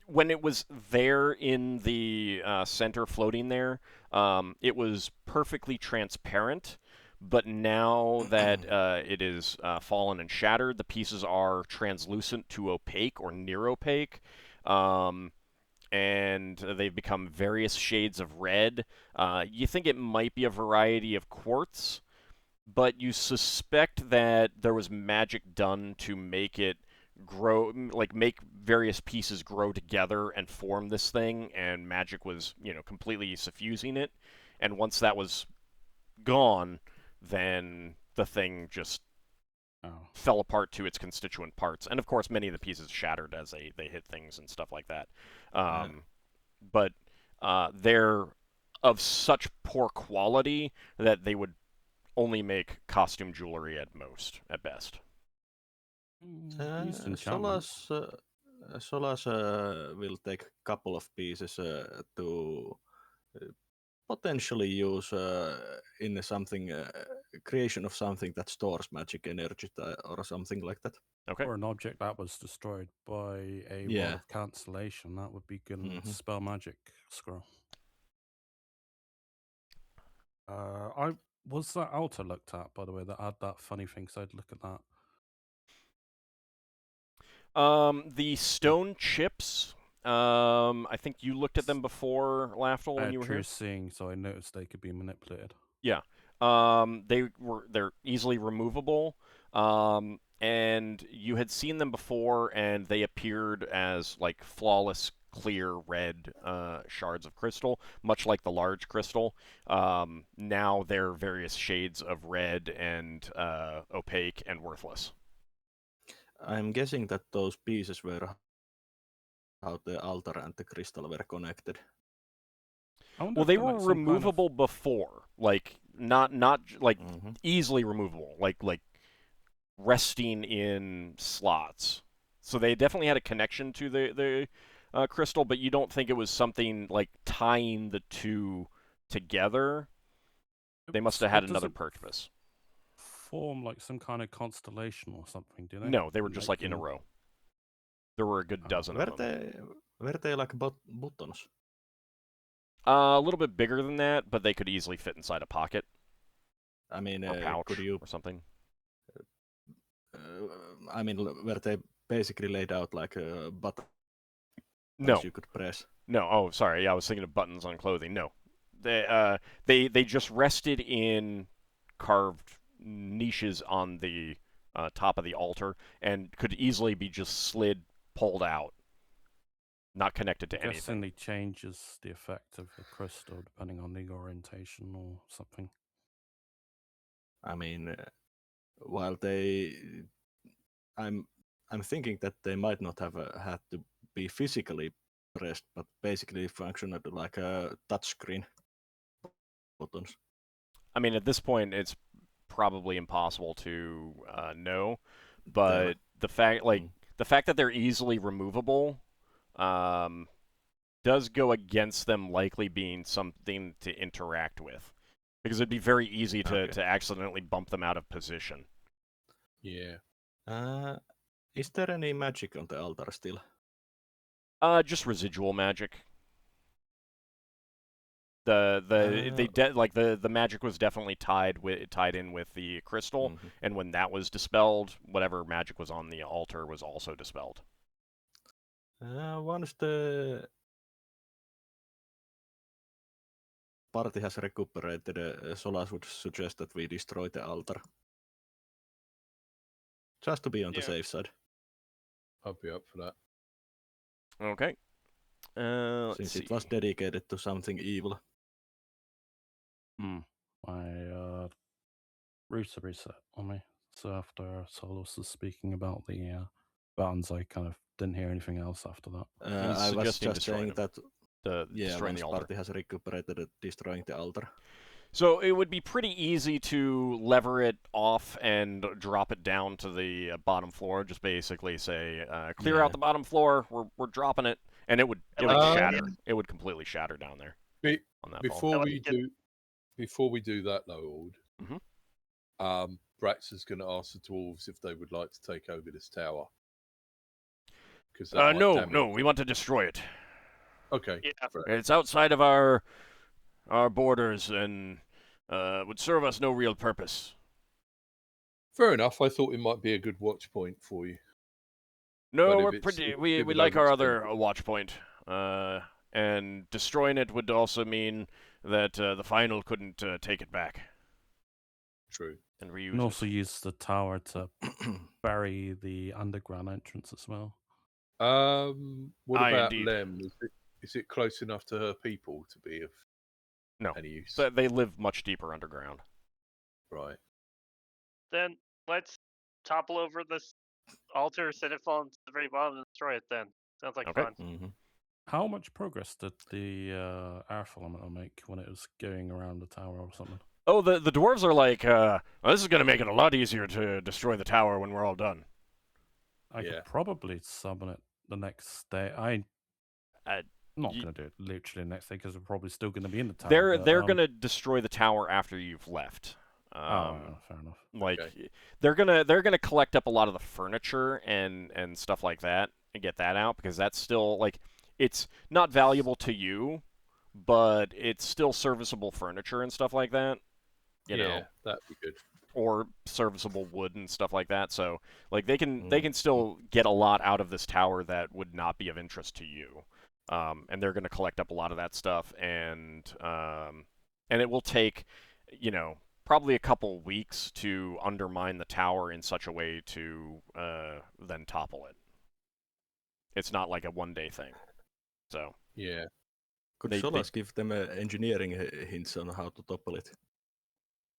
When it was there in the center, floating there, it was perfectly transparent. But now that it is fallen and shattered, the pieces are translucent to opaque or near opaque. And they've become various shades of red. You think it might be a variety of quartz, but you suspect that there was magic done to make it grow, make various pieces grow together and form this thing, and magic was, completely suffusing it. And once that was gone, then the thing just fell apart to its constituent parts. And of course, many of the pieces shattered as they hit things and stuff like that. But they're of such poor quality that they would only make costume jewelry at best. Used enchantment. Solas will take a couple of pieces to potentially use in something creation of something that stores magic energy or something like that. Okay. Or an object that was destroyed by a Yeah. rod of cancellation. That would be good in Mhm. spell magic scroll. Was that altar looked at, by the way, that had that funny thing, so I'd look at that. The stone chips. I think you looked at them before, Lafdul, I when had you were true here. seeing, so I noticed they could be manipulated. Yeah. They're easily removable. And you had seen them before, and they appeared as like flawless, clear red shards of crystal, much like the large crystal. Now they're various shades of red and opaque and worthless. I'm guessing that those pieces were how the altar and the crystal were connected. Well, they were removable before, like not like easily removable, like resting in slots. So they definitely had a connection to the crystal, but you don't think it was something like tying the two together. They must have had another purpose. Form like some kind of constellation or something, do they? No, they were just like in a row. There were a good dozen of them. Were they like buttons? A little bit bigger than that, but they could easily fit inside a pocket. I mean, or pouch could you or something? I mean, were they basically laid out like a button? No, you could press. No. Oh, sorry. Yeah, I was thinking of buttons on clothing. No, they just rested in carved niches on the top of the altar and could easily be just slid, pulled out, not connected to anything. Only changes the effect of the crystal depending on the orientation or something. I mean, while I'm thinking that they might not have had to be physically pressed, but basically functioned like a touchscreen buttons. I mean, at this point, it's probably impossible to know, but the fact that they're easily removable does go against them likely being something to interact with, because it'd be very easy to accidentally bump them out of position. Yeah. Is there any magic on the altar still? Just residual magic. The magic was definitely tied in with the crystal, and when that was dispelled, whatever magic was on the altar was also dispelled. Once the party has recuperated, Solas would suggest that we destroy the altar. Just to be on the safe side. I'll be up for that. Okay. Since it was dedicated to something evil. My router reset on me. So after Solas was speaking about the buttons, I kind of didn't hear anything else after that. I was just saying that destroying once the altar. party has recuperated, destroying the altar. So it would be pretty easy to lever it off and drop it down to the bottom floor. Just basically say, clear out the bottom floor. We're dropping it, and it would shatter. It would completely shatter down there. On that Before we do that, Lord, Braxon's going to ask the dwarves if they would like to take over this tower. No, we want to destroy it. Okay. Yeah. It's outside of our borders and would serve us no real purpose. Fair enough. I thought it might be a good watch point for you. No, we like our other watch point. And destroying it would also mean that the final couldn't take it back. True. And reuse and also use the tower to bury the underground entrance as well. What about Lem? Is it close enough to her people to be of any use? They live much deeper underground. Right. Then let's topple over this altar, set it fall into the very bottom, and destroy it then. Sounds like fun. How much progress did the earth elemental make when it was going around the tower or something? Oh, the dwarves are like, this is going to make it a lot easier to destroy the tower when we're all done. I could probably summon it the next day. I'm Uh, not ye- going to do it literally the next day because we're probably still going to be in the tower. they're gonna destroy the tower after you've left. Fair enough. Like Okay. they're gonna collect up a lot of the furniture and stuff like that and get that out because that's still like it's not valuable to you, but it's still serviceable furniture and stuff like that. You yeah, know, that'd be good. or serviceable wood and stuff like that. So like they can still get a lot out of this tower that would not be of interest to you. And they're going to collect up a lot of that stuff, and it will take, you know, probably a couple weeks to undermine the tower in such a way to then topple it. It's not like a one-day thing. So Yeah. Could They- Solas give them engineering hints on how to topple it?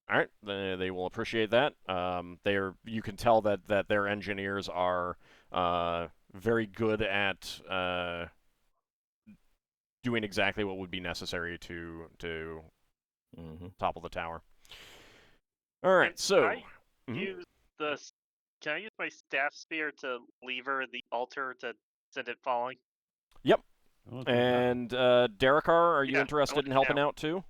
all right, they will appreciate that. You can tell that their engineers are very good at doing exactly what would be necessary to topple the tower. All right, And so I use can I use my staff spear to lever the altar to send it falling? yep. I'll do that. And Darrakar, are you Yeah, I interested want in to helping know. out too?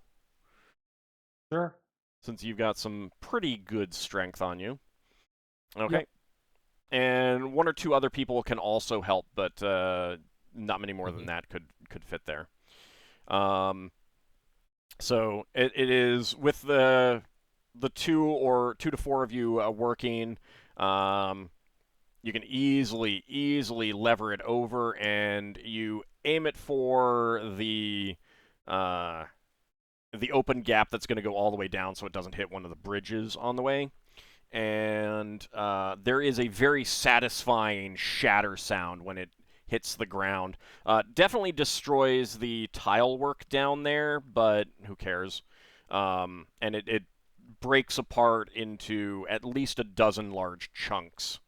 Sure. Since you've got some pretty good strength on you. Okay. Yep. And one or two other people can also help, but not many more than that could fit there. So it is with the 2 to 4 of you working. You can easily lever it over, and you aim it for the open gap that's going to go all the way down, so it doesn't hit one of the bridges on the way. And there is a very satisfying shatter sound when it hits the ground. Definitely destroys the tile work down there, but who cares? And it breaks apart into at least a dozen large chunks.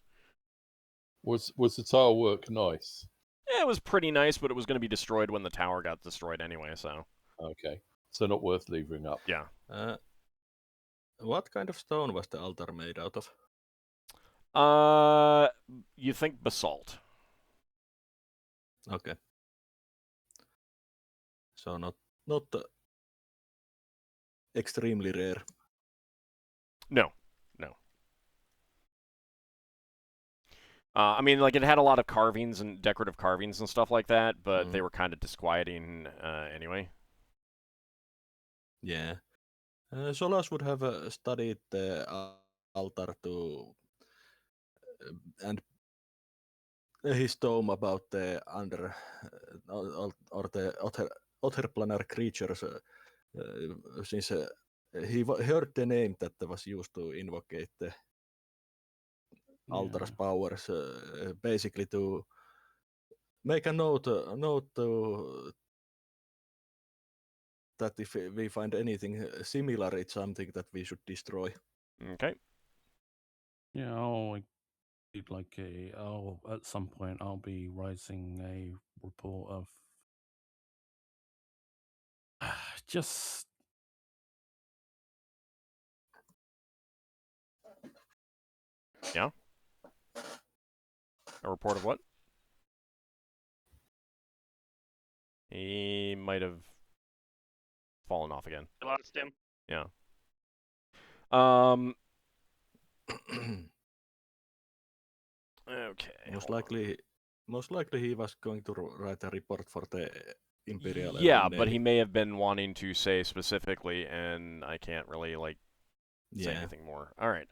Was the tile work nice? It was pretty nice, but it was going to be destroyed when the tower got destroyed anyway, so. Okay. So not worth levering up. Yeah. What kind of stone was the altar made out of? You think basalt. Okay. So not extremely rare. No. I mean, like, it had a lot of carvings and decorative carvings and stuff like that, but they were kind of disquieting anyway. Yeah. Solas would have studied the altar to and his tome about the under or the other planar creatures since he heard the name that was used to invocate the altar's powers, basically to make a note to that if we find anything similar, it's something that we should destroy. Okay. Yeah, at some point I'll be writing a report of just Yeah? A report of what? He might have fallen off again. I lost him. Yeah. Okay. Most likely he was going to write a report for the Imperial. Yeah, Elven but he Navy. may have been wanting to say specifically, and I can't really say anything more. All right.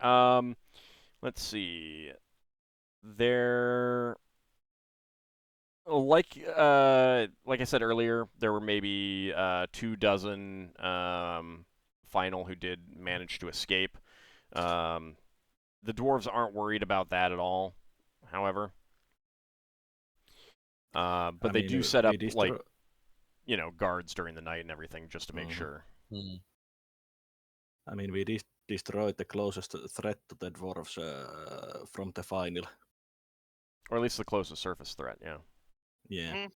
Let's see. There, like I said earlier, there were maybe 24 final who did manage to escape. The dwarves aren't worried about that at all, however. But they do set up guards during the night and everything just to make sure. I mean, we destroyed the closest threat to the dwarves from the final. Or at least the closest surface threat, yeah. Yeah.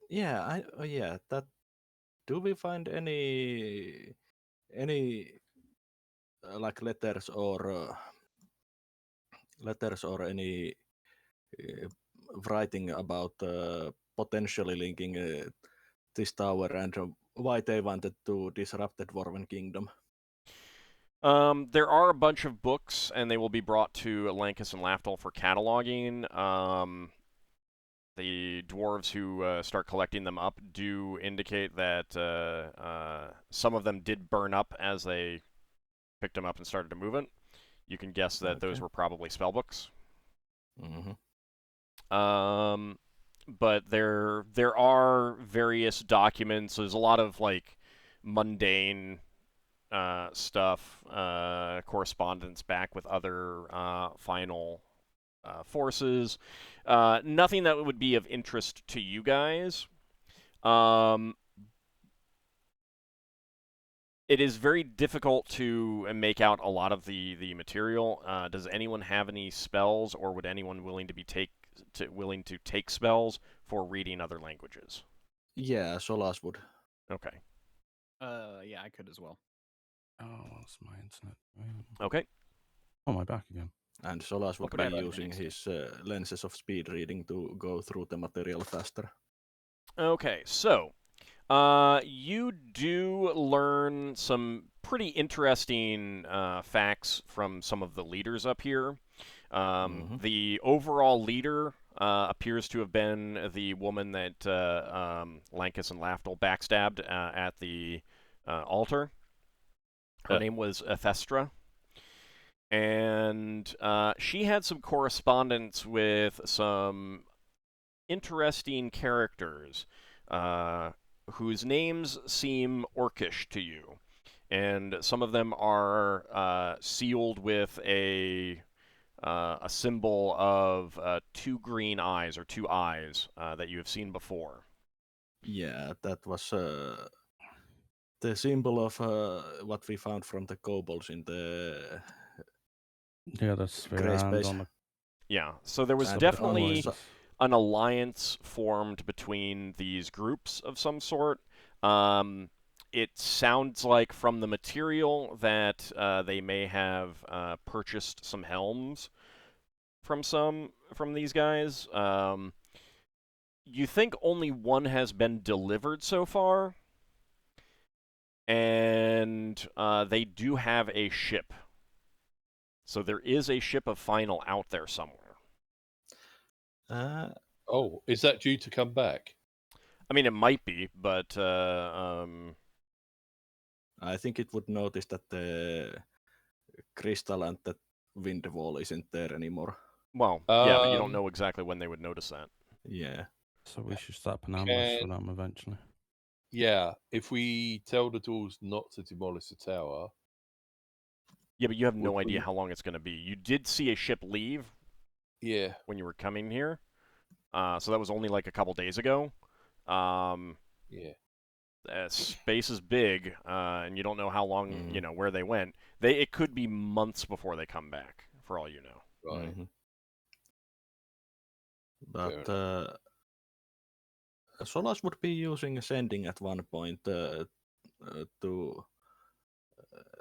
yeah. That. Do we find any like letters or any writing about potentially linking this tower and why they wanted to disrupt the Dwarven Kingdom. There are a bunch of books, and they will be brought to Lankas and Lafdul for cataloging. The dwarves who start collecting them up do indicate that some of them did burn up as they picked them up and started to move it. You can guess that those Okay. were probably spellbooks. Mm-hmm. But there are various documents. There's a lot of like mundane stuff, correspondence back with other final forces. Nothing that would be of interest to you guys. It is very difficult to make out a lot of the material. Does anyone have any spells, or would anyone willing to take spells for reading other languages? Yeah, Solas would. Okay. Yeah, I could as well. Oh, what's my internet? Okay. Oh, my back again. And Solas would Welcome be back. using his lenses of speed reading to go through the material faster. Okay, so you do learn some pretty interesting facts from some of the leaders up here. The overall leader appears to have been the woman that Lankas and Lafdul backstabbed at the altar. Her name was Ethestra. And she had some correspondence with some interesting characters whose names seem orcish to you. And some of them are sealed with a symbol of two green eyes, or two eyes, that you have seen before. Yeah, that was the symbol of what we found from the kobolds in the Yeah, the sphere Grey and space. on the Yeah, so there was And definitely on an alliance formed between these groups of some sort. It sounds like from the material that they may have purchased some helms from these guys. You think only one has been delivered so far, and they do have a ship. So there is a ship of Final out there somewhere. Oh, is that due to come back? I mean, it might be, but I think it would notice that the crystal and the wind wall isn't there anymore. well, yeah, but you don't know exactly when they would notice that. Yeah. So we should set up an ambush for them eventually. Yeah, if we tell the dwarves not to demolish the tower. Yeah, but you have no Would idea we- how long it's going to be. You did see a ship leave Yeah, when you were coming here, so that was only like a couple days ago. yeah. Space is big, and you don't know how long, where they went. It could be months before they come back, for all you know. Right. But Solas would be using sending at one point to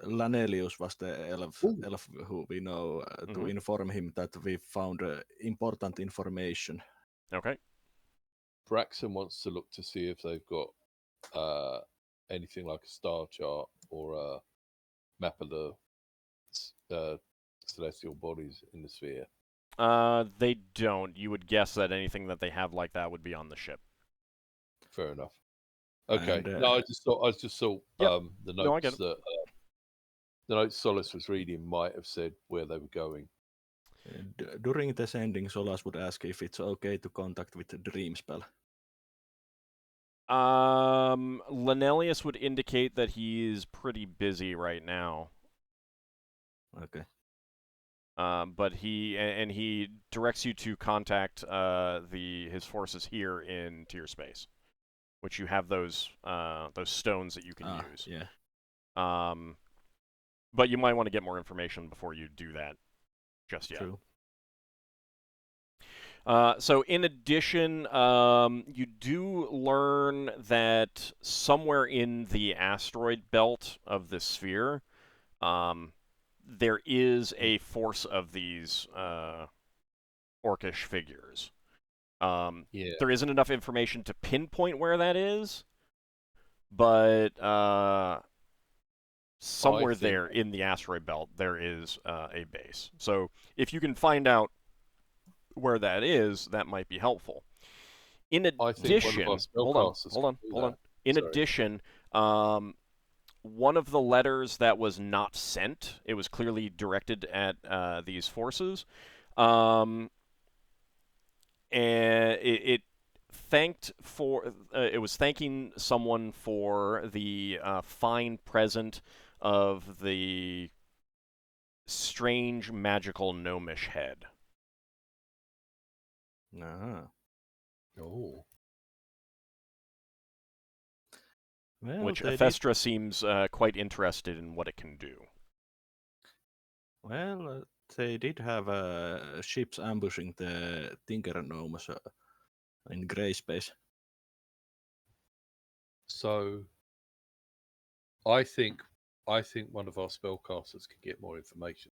Lanelius was the elf who we know to inform him that we found important information. Okay. Braxon wants to look to see if they've got anything like a star chart or a map of the celestial bodies in the sphere. They don't. You would guess that anything that they have like that would be on the ship. Fair enough. Okay. And, no, I just thought Yep. the No, I get notes that the notes Solas was reading might have said where they were going. During the sending, Solas would ask if it's okay to contact with Dreamspell. Lanelius would indicate that he's pretty busy right now. Okay. But he directs you to contact his forces here in Tirspace, which you have those stones that you can use. Yeah. But you might want to get more information before you do that just yet. True. So in addition, you do learn that somewhere in the asteroid belt of the sphere, there is a force of these orcish figures. Yeah. There isn't enough information to pinpoint where that is, but somewhere think- there in the asteroid belt there is a base. So if you can find out where that is, that might be helpful. In I think one addition, of our hold on. spellcasters can do that. In Sorry. addition, one of the letters that was not sent, it was clearly directed at these forces, and it was thanking someone for the fine present of the strange magical gnomish head. Ah. Oh. Well, Which they did, Festra seems quite interested in what it can do. they did have ships ambushing the Tinker Gnomes in Grey Space. So I think one of our spellcasters could get more information.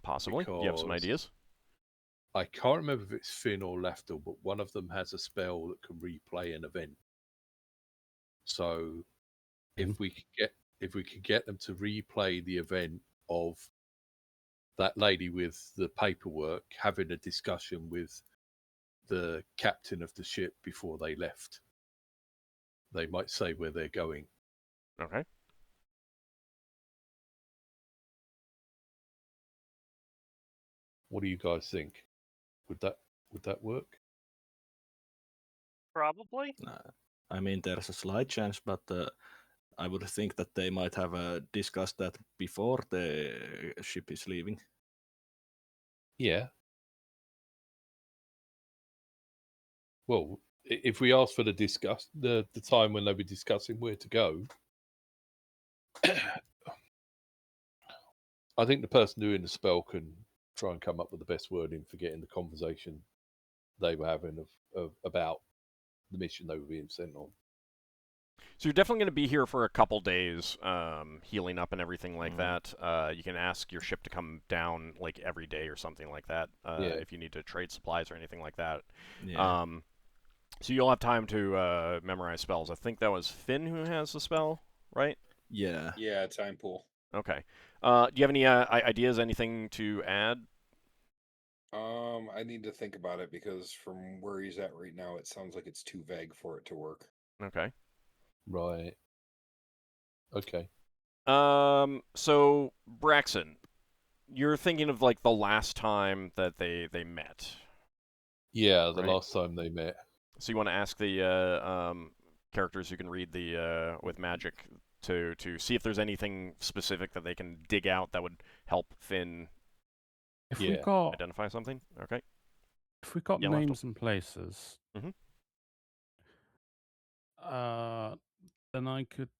Possibly. Do you have some Because- ideas? I can't remember if it's Finn or Lafdul, but one of them has a spell that can replay an event. So if we could get them to replay the event of that lady with the paperwork having a discussion with the captain of the ship before they left, they might say where they're going. Okay. What do you guys think? Would that work? Probably. I mean, there's a slight chance, but I would think that they might have discussed that before the ship is leaving. Yeah. Well, if we ask for the time when they'll be discussing where to go, I think the person doing the spell can try and come up with the best wording for getting the conversation they were having about the mission they were being sent on. So you're definitely going to be here for a couple days, healing up and everything like that. You can ask your ship to come down like every day or something like that, if you need to trade supplies or anything like that. Yeah. So you'll have time to memorize spells. I think that was Finn who has the spell, right? Yeah. Yeah, time pool. Okay. Do you have any ideas, anything to add? I need to think about it because from where he's at right now, it sounds like it's too vague for it to work. Okay. Right. Okay. So Braxon, you're thinking of like the last time that they met. Yeah, the Right. last time they met. So you want to ask the characters who can read the with magic to see if there's anything specific that they can dig out that would help Finn If we Yeah. got identify something. Okay. Yeah, names and places, Mhm. then I could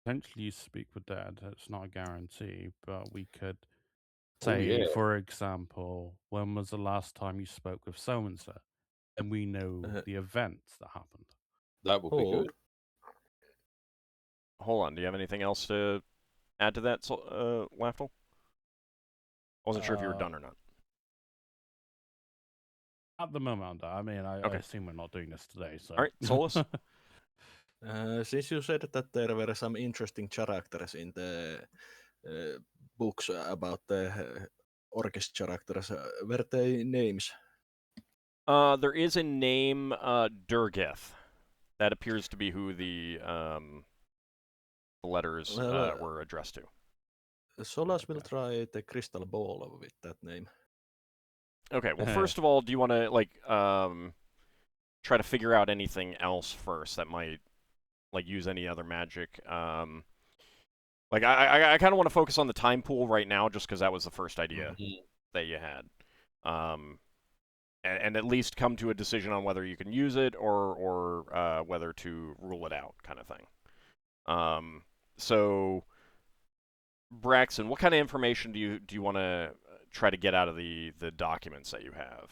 potentially speak with Dad. It's not a guarantee, but we could say, yeah. for example, when was the last time you spoke with so and so, and we know the events that happened. That would be Or good. Hold on. Do you have anything else to add to that, Lafdul? I wasn't sure if you were done or not. At the moment, I mean, I Okay. assume we're not doing this today. So, All right, Solas. since you said that there were some interesting characters in the books about the orcish characters, were they names? There is a name, Durgith. That appears to be who the letters were addressed to. Solas will try the crystal ball with that name. Okay, well, first of all, do you want to, like, try to figure out anything else first that might, like, use any other magic? Like, I kind of want to focus on the time pool right now, just because that was the first idea that you had. And at least come to a decision on whether you can use it or whether to rule it out, kind of thing. So, Braxon, what kind of information do you want to try to get out of the documents that you have?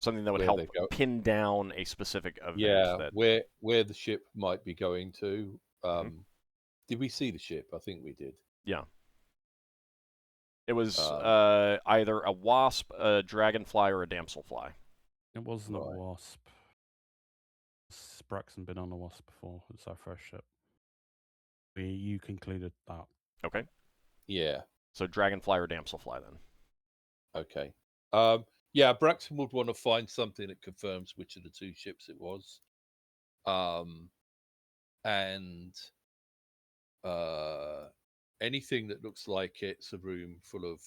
Something that would Where help they go. pin down a specific event. Yeah, That... where the ship might be going to. Did we see the ship? I think we did. Yeah. It was either a wasp, a dragonfly, or a damselfly. It wasn't Right. a wasp. Braxon been on a wasp before. It's our first ship. You concluded that. Okay. Yeah. So dragonfly or damselfly then. Okay. Yeah, Braxton would want to find something that confirms which of the two ships it was. And anything that looks like it's a room full of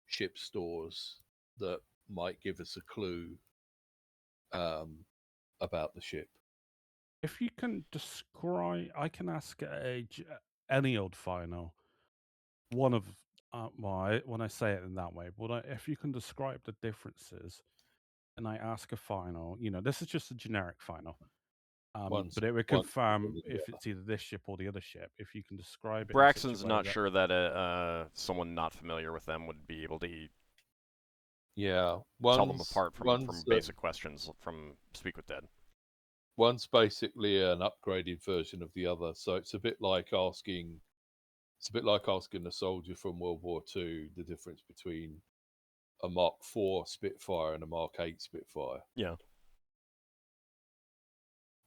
ship stores that might give us a clue about the ship. If you can describe, I can ask any old final. One of when I say it in that way, if you can describe the differences, and I ask a final, this is just a generic final, but it would confirm if it's either this ship or the other ship. If you can describe it, Braxton's not sure that someone not familiar with them would be able to tell them apart from basic questions from Speak with Dead. One's basically an upgraded version of the other, so it's a bit like asking a soldier from World War II the difference between a Mark IV Spitfire and a Mark VIII Spitfire. Yeah.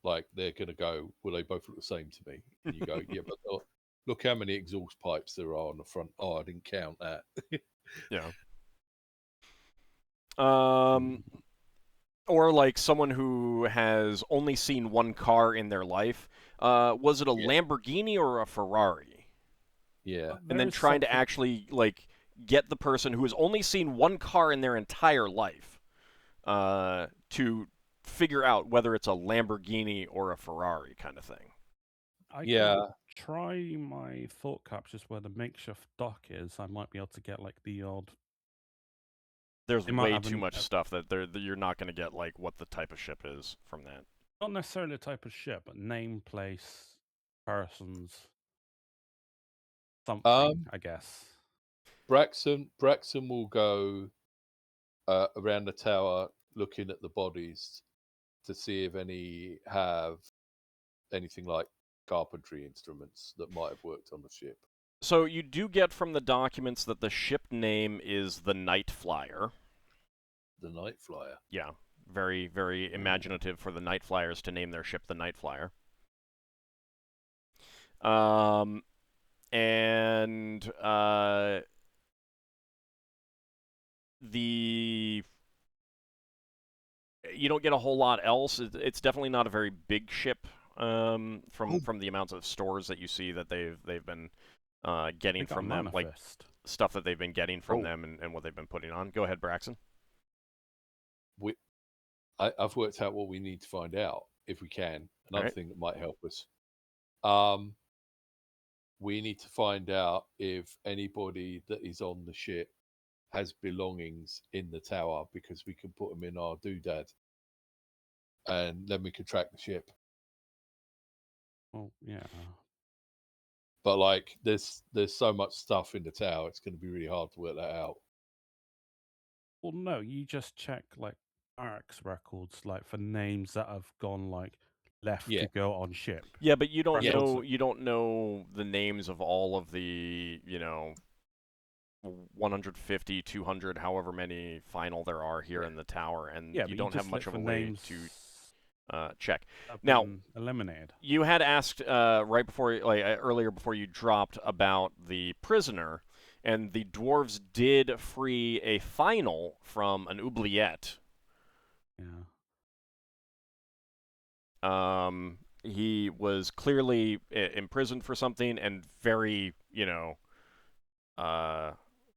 Like, they're going to go, well, they both look the same to me. And you go, yeah, but look how many exhaust pipes there are on the front. Oh, I didn't count that. Yeah. Or like someone who has only seen one car in their life. Was it a Lamborghini or a Ferrari? Yeah. And then trying to actually like get the person who has only seen one car in their entire life to figure out whether it's a Lamborghini or a Ferrari kind of thing. I can try my thought captures where the makeshift dock is. I might be able to get like the odd. There's way too much stuff that you're not going to get like what the type of ship is from that. Not necessarily the type of ship, but name, place, persons, something. I guess. Braxon will go around the tower looking at the bodies to see if any have anything like carpentry instruments that might have worked on the ship. So you do get from the documents that the ship name is the Night Flyer. The Night Flyer? Yeah. Very, very imaginative for the Night Flyers to name their ship the Night Flyer. You don't get a whole lot else. It's definitely not a very big ship from the amounts of stores that you see that they've been getting from them, like stuff that they've been getting from them and what they've been putting on. Go ahead, Braxon. I've worked out what we need to find out if we can. Another thing that might help us. We need to find out if anybody that is on the ship has belongings in the tower, because we can put them in our doodad and then we can track the ship. Oh, yeah. But like, there's so much stuff in the tower, it's going to be really hard to work that out. Well, no, you just check like Barracks records, like for names that have gone like left to go on ship. Yeah, but you don't know. You don't know the names of all of the 150, 200, however many final there are here in the tower, and you don't have much of a way to check. Now, eliminated. You had asked right before, earlier before you dropped about the prisoner, and the dwarves did free a final from an oubliette. Yeah. He was clearly imprisoned for something and very,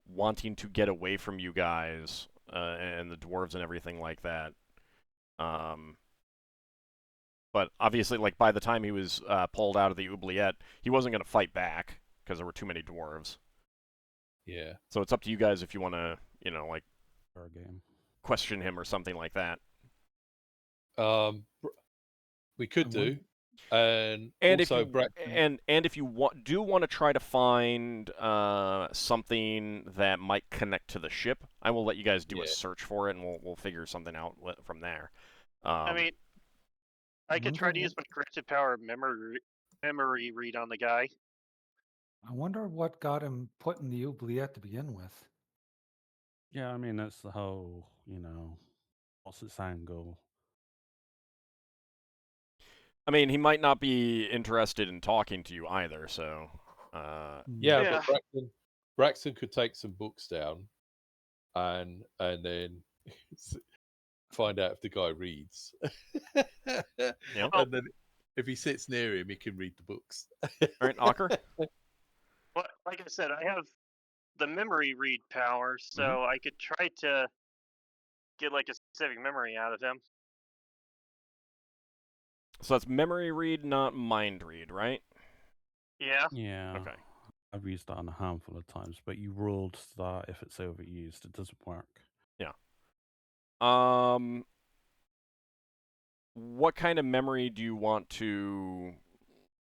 wanting to get away from you guys and the dwarves and everything like that. But obviously, like, by the time he was pulled out of the oubliette, he wasn't going to fight back because there were too many dwarves. Yeah. So it's up to you guys if you want to, game. question him or something like that. We could do. And also, if you do want to try to find something that might connect to the ship, I will let you guys do a search for it, and we'll figure something out from there. I mean, I could try to use my corrected power memory read on the guy. I wonder what got him put in the oubliette to begin with. Yeah, I mean, that's the whole, what's its angle? I mean, he might not be interested in talking to you either, so... Yeah, Yeah. but Braxon could take some books down and then find out if the guy reads. Yeah. And then if he sits near him, he can read the books. All right, Ockar? Well, like I said, I have the memory read power, so I could try to get like a specific memory out of him. So that's memory read, not mind read, right? Yeah. Yeah. Okay. I've used that on a handful of times, but you ruled that if it's overused, it doesn't work. Yeah. What kind of memory do you want to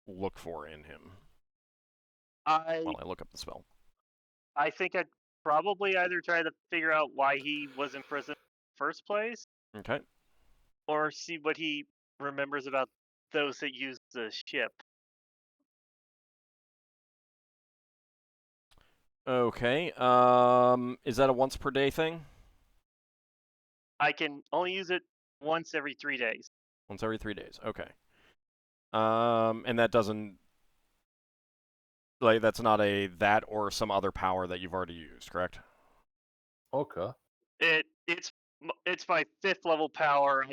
look for in him? While I look up the spell. I think I'd probably either try to figure out why he was in prison in the first place, Okay. or see what he remembers about those that use the ship. Okay. Is that a once per day thing? I can only use it once every 3 days. Once every 3 days. Okay. And that doesn't... Like, that's not that or some other power that you've already used, correct? Okay. It's my 5th level power.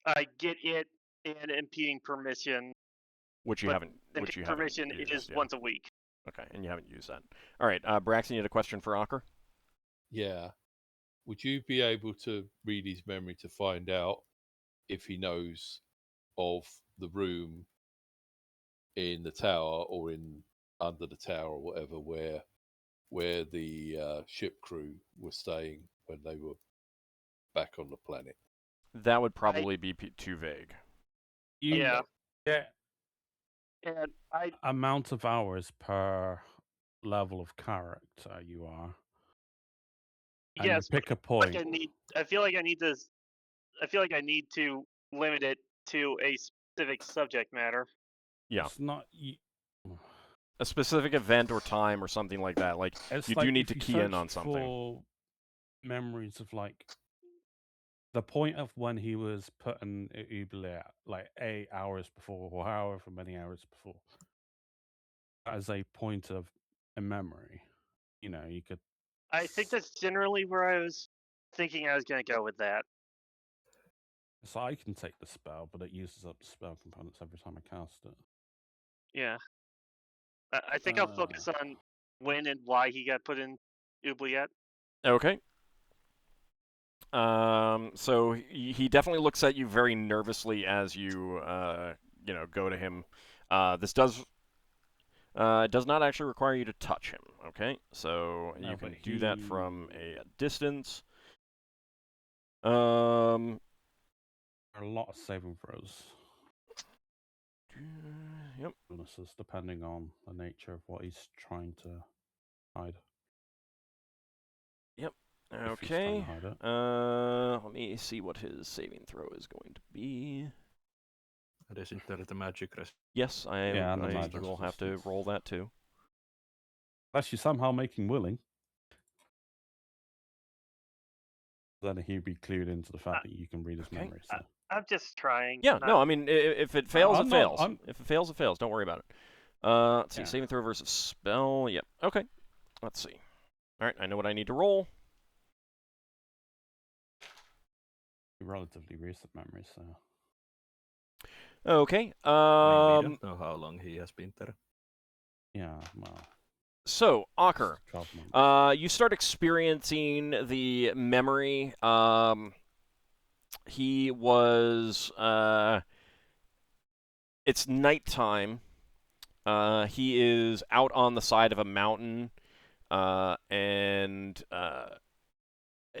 I get it and impeding permission. Which you But haven't... Which you haven't permission used, is yeah. once a week. Okay, and you haven't used that. All right, Braxon, you had a question for Ockar? Yeah. Would you be able to read his memory to find out if he knows of the room in the tower or in under the tower or whatever where the ship crew were staying when they were back on the planet? That would probably be too vague. You Yeah. get And I amount of hours per level of character you are. And you yes, pick a like point. I feel like I need to limit it to a specific subject matter. Yeah. It's not... A specific event or time or something like that. Like, It's you like do need if to you key in on searched something. for memories of, like, the point of when he was put in oubliette, like 8 hours before, or however many hours before. As a point of a memory. You know, you could... I think that's generally where I was thinking I was going to go with that. So I can take the spell, but it uses up the spell components every time I cast it. Yeah. I think I'll focus on when and why he got put in oubliette. Okay. So he definitely looks at you very nervously as you, go to him. This does not actually require you to touch him, okay? So No, you can but do that from a distance. There are a lot of saving throws. Yep. Bonuses, depending on the nature of what he's trying to hide. Yep. If he's trying Okay. to hide it. Let me see what his saving throw is going to be. And isn't there the magic resist? Yes, I and the magic will have to resistance. roll that too. Unless you somehow make him willing. Then he'd be clued into the fact that you can read his okay. memory. So. I'm just trying. Yeah, no, I mean, if it fails, it fails. If it fails, it fails. Don't worry about it. Let's see, saving throw versus spell. Yep, okay. Let's see. All right, I know what I need to roll. Relatively recent memory, so... Okay, I mean, we don't know how long he has been there. Yeah, well... So, Ockar, 12 months. you start experiencing the memory. He was... it's nighttime. He is out on the side of a mountain, and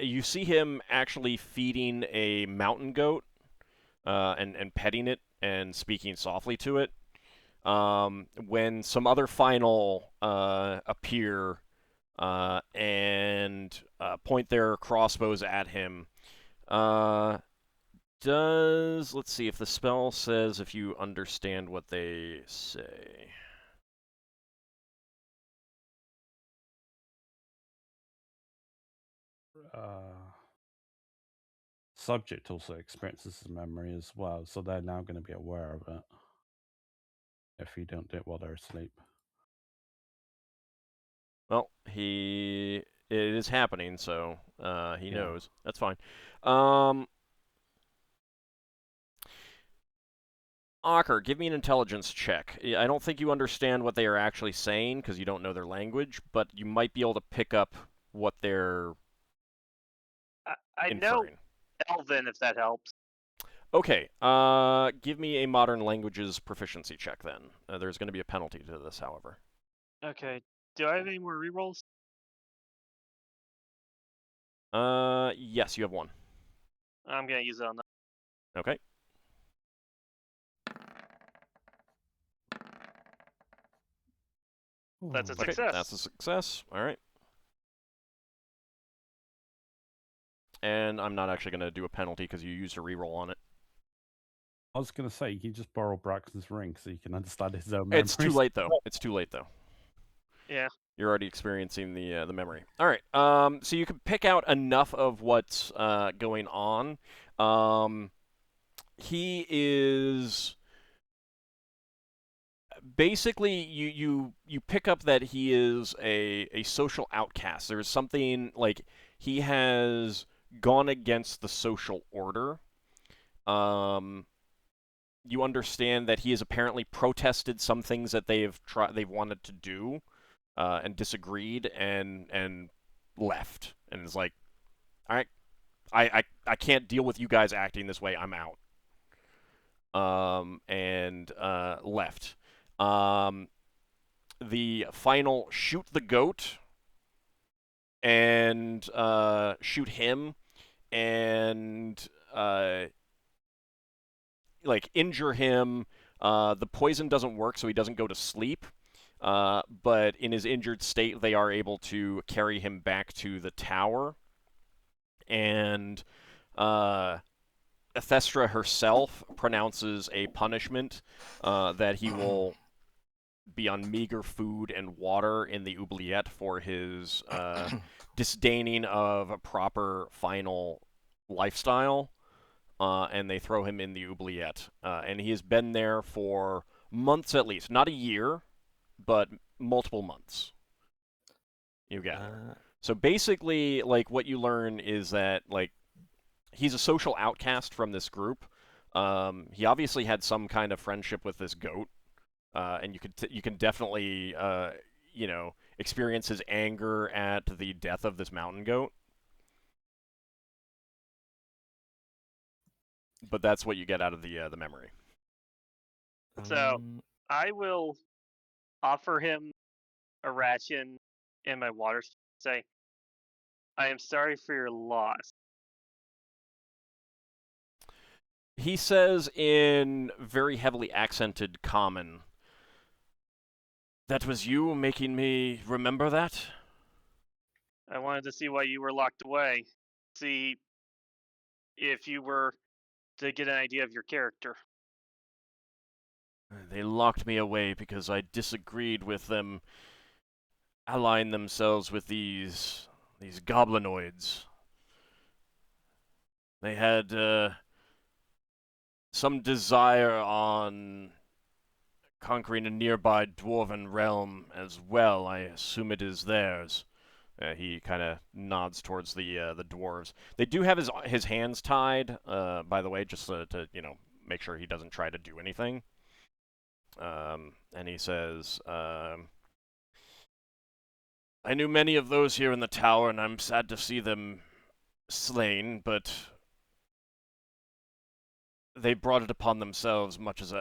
you see him actually feeding a mountain goat, and petting it and speaking softly to it. When some other final appear and point their crossbows at him. Let's see if the spell says if you understand what they say. subject also experiences the memory as well, so they're now going to be aware of it if you don't do it while they're asleep. Well, it is happening, so he Yeah. knows. That's fine. Ockar, give me an intelligence check. I don't think you understand what they are actually saying because you don't know their language, but you might be able to pick up what they're I know inferring. Elven, if that helps. Okay, give me a modern languages proficiency check then. There's going to be a penalty to this, however. Okay. Do I have any more rerolls? Yes, you have one. I'm gonna use it on that. Okay. That's a Ooh. Okay, success. that's a success. All right. And I'm not actually going to do a penalty because you used a reroll on it. I was going to say, you can just borrow Braxton's ring so you can understand his own It's too memories. late, though. It's too late, though. Yeah. You're already experiencing the memory. All right. So you can pick out enough of what's going on. He is basically you pick up that he is a social outcast. There's something like he has gone against the social order. You understand that he has apparently protested some things that they've wanted to do, and disagreed and left, and is like, all right, I can't deal with you guys acting this way. I'm out. And left. The final shoot the goat and shoot him and like injure him. The poison doesn't work, so he doesn't go to sleep. But in his injured state, they are able to carry him back to the tower. And Ethestra herself pronounces a punishment that he will be on meager food and water in the oubliette for his disdaining of a proper final lifestyle. And they throw him in the oubliette. And he has been there for months at least. Not a year, but multiple months. You gather. So basically, like, what you learn is that, like, he's a social outcast from this group. He obviously had some kind of friendship with this goat. And you can definitely, experience his anger at the death of this mountain goat. But that's what you get out of the memory. So I will offer him a ration in my water. Say, I am sorry for your loss. He says in very heavily accented common, "That was you making me remember that?" I wanted to see why you were locked away. See if you were to get an idea of your character. They locked me away because I disagreed with them allying themselves with these goblinoids. They had some desire on conquering a nearby dwarven realm as well. I assume it is theirs. He kind of nods towards the dwarves. They do have his hands tied, by the way, just to make sure he doesn't try to do anything. And he says, "I knew many of those here in the tower, and I'm sad to see them slain, but they brought it upon themselves, much as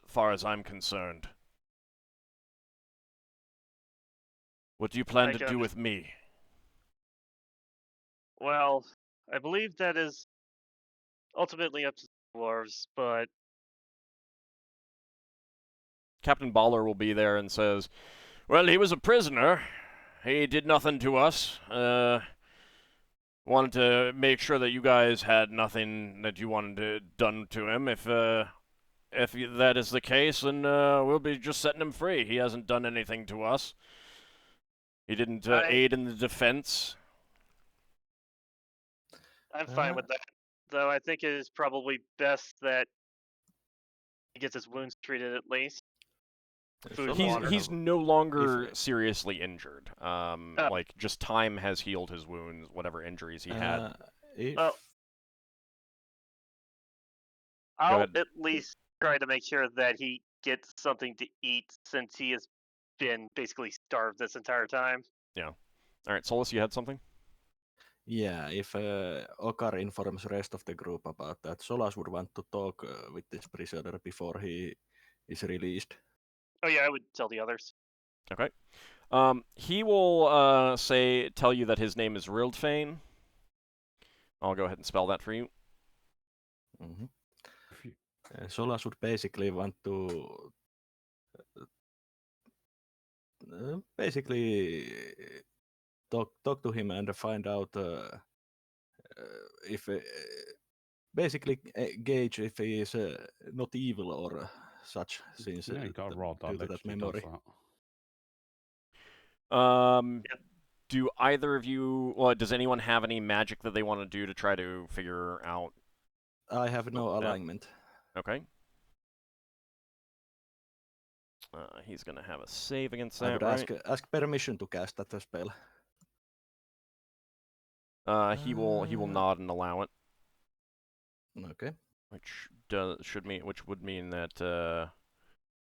far as I'm concerned. What do you plan to do with me?" Well, I believe that is ultimately up to the dwarves, but Captain Baller will be there and says, "Well, he was a prisoner. He did nothing to us. Wanted to make sure that you guys had nothing that you wanted done to him. If that is the case, then we'll be just setting him free. He hasn't done anything to us. He didn't aid in the defense." I'm fine with that. Though I think it is probably best that he gets his wounds treated at least. Food and water. He's no longer seriously injured. Like, just time has healed his wounds, whatever injuries he had. Well, I'll at least try to make sure that he gets something to eat, since he has been basically starved this entire time. Yeah. All right, Solas, you had something? Yeah, if Ockar informs the rest of the group about that, Solas would want to talk with this prisoner before he is released. Oh yeah, I would tell the others. Okay. He will tell you that his name is Rildfane. I'll go ahead and spell that for you. Mm-hmm. Solas would basically want to basically talk to him and find out if basically gauge if he is not evil or such, since Yeah, you got to roll due to that memory. Do either of you? Well, does anyone have any magic that they want to do to try to figure out? I have no alignment. Okay. He's gonna have a save against that. I would ask permission to cast that spell. He will nod and allow it. Okay. Which would mean that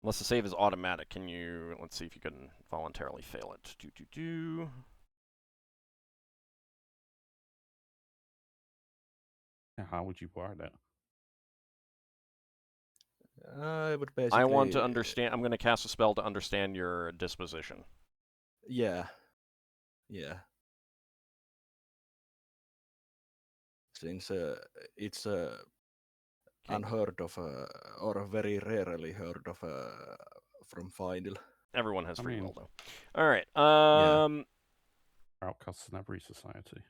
unless the save is automatic, can you? Let's see if you can voluntarily fail it. How would you word it? I would basically. I want to understand. I'm going to cast a spell to understand your disposition. Yeah. Since it's unheard of, or very rarely heard of from Final. Everyone has free will, though. All right. Outcasts in every society.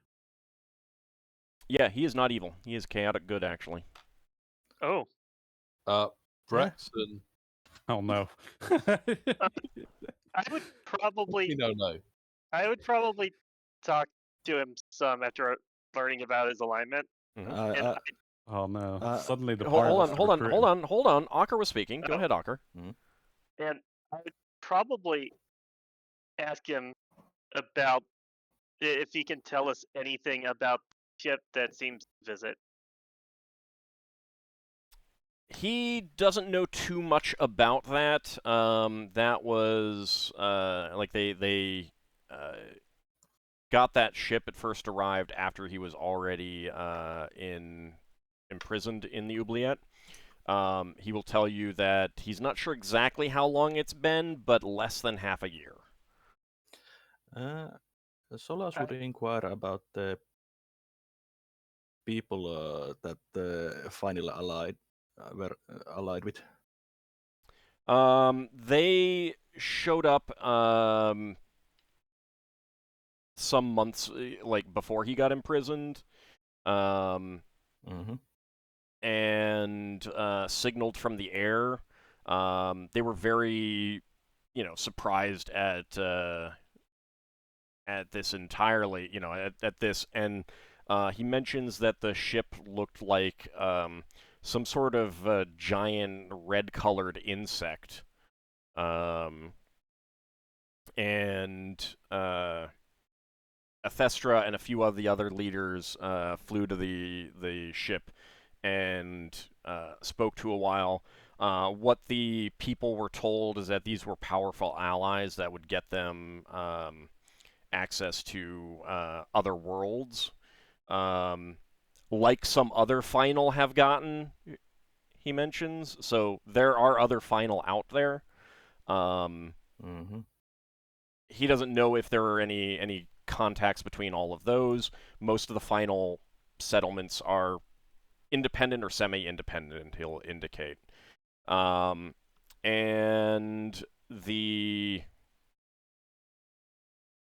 Yeah, he is not evil. He is chaotic good, actually. Oh. Braxon. Oh no. I would probably. No. I would probably talk to him some after learning about his alignment. Mm-hmm. Oh no! Suddenly the hold on. Ockar was speaking. Go ahead, Ockar. Mm-hmm. And I would probably ask him about if he can tell us anything about the ship that seems to visit. He doesn't know too much about that. That was like they got that ship. It first arrived after he was already imprisoned in the oubliette. He will tell you that he's not sure exactly how long it's been, but less than half a year. Solas would inquire about the people that the final allied were allied with. They showed up some months like before he got imprisoned. Mm-hmm. And signaled from the air. They were very, surprised at this entirely, at this. And he mentions that the ship looked like some sort of giant red-colored insect. And Athestra and a few of the other leaders flew to the ship and spoke to a while. What the people were told is that these were powerful allies that would get them access to other worlds, like some other final have gotten, he mentions. So there are other final out there. Mm-hmm. He doesn't know if there are any contacts between all of those. Most of the final settlements are independent or semi-independent, he'll indicate. And the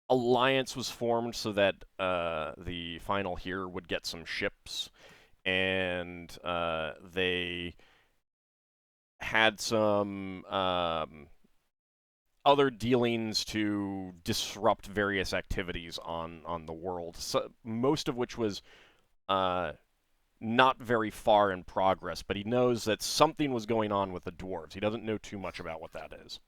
alliance was formed so that the final here would get some ships, and they had some other dealings to disrupt various activities on the world, so, most of which was not very far in progress, but he knows that something was going on with the dwarves. He doesn't know too much about what that is.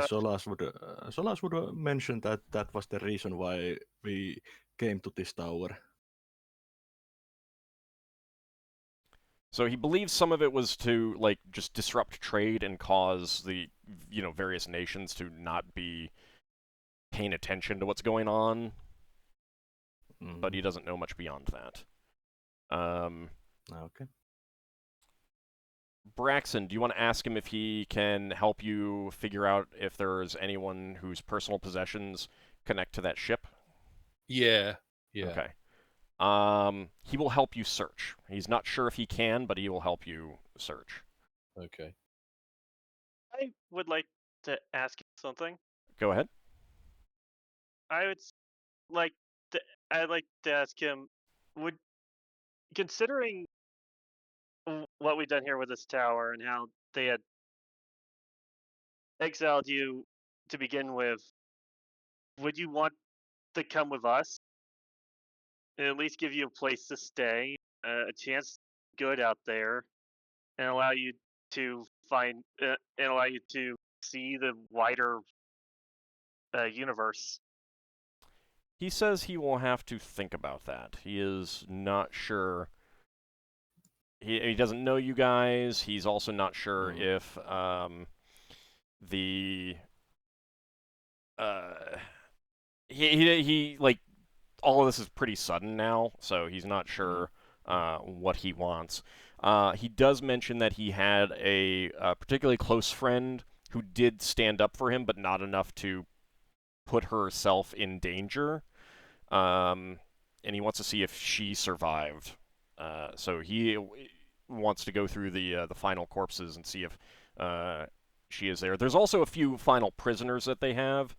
Solas would mention that that was the reason why we came to this tower. So he believes some of it was to, like, just disrupt trade and cause the, various nations to not be paying attention to what's going on, but he doesn't know much beyond that. Okay. Braxon, do you want to ask him if he can help you figure out if there's anyone whose personal possessions connect to that ship? Yeah. Okay. He will help you search. He's not sure if he can, but he will help you search. Okay. I would like to ask you something. Go ahead. I'd like to ask him, considering what we've done here with this tower and how they had exiled you to begin with, would you want to come with us and at least give you a place to stay, a chance good out there, and allow you to see the wider universe? He says he will have to think about that. He is not sure. He doesn't know you guys. He's also not sure if he like, all of this is pretty sudden now, so he's not sure what he wants. He does mention that he had a particularly close friend who did stand up for him, but not enough to put herself in danger. And he wants to see if she survived. So he wants to go through the final corpses and see if she is there. There's also a few final prisoners that they have.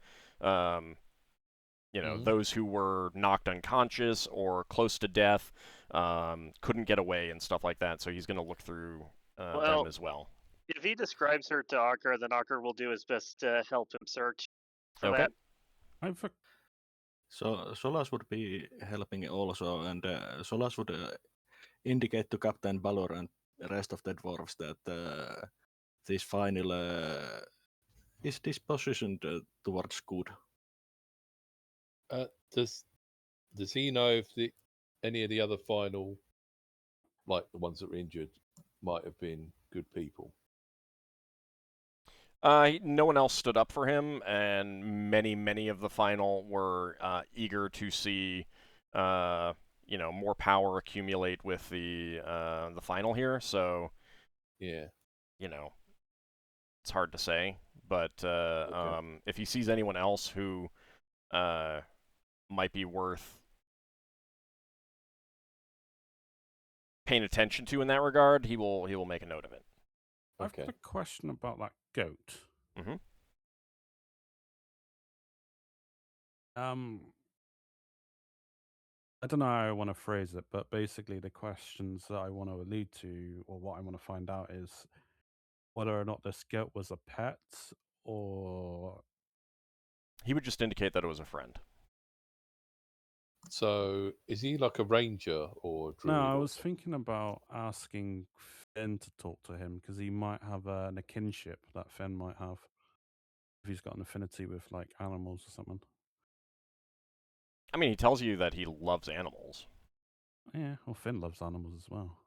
Those who were knocked unconscious or close to death, couldn't get away and stuff like that. So he's going to look through them as well. If he describes her to Ockar, then Ockar will do his best to help him search for that. So Solas would be helping also, and Solas would indicate to Captain Balor and the rest of the dwarves that this final is dispositioned towards good. Does he know if any of the other final, like the ones that were injured, might have been good people? No one else stood up for him, and many of the final were eager to see, more power accumulate with the final here. So, yeah, it's hard to say. But if he sees anyone else who might be worth paying attention to in that regard, he will make a note of it. Okay. I've got a question about that goat. Mm-hmm. I don't know how I want to phrase it, but basically the questions that I want to allude to, or what I want to find out, is whether or not this goat was a pet, or... He would just indicate that it was a friend. So, is he like a ranger or a druid? No, I was thinking about asking Finn to talk to him, because he might have a kinship that Finn might have. If he's got an affinity with, like, animals or something. I mean, he tells you that he loves animals. Yeah, well, Finn loves animals as well.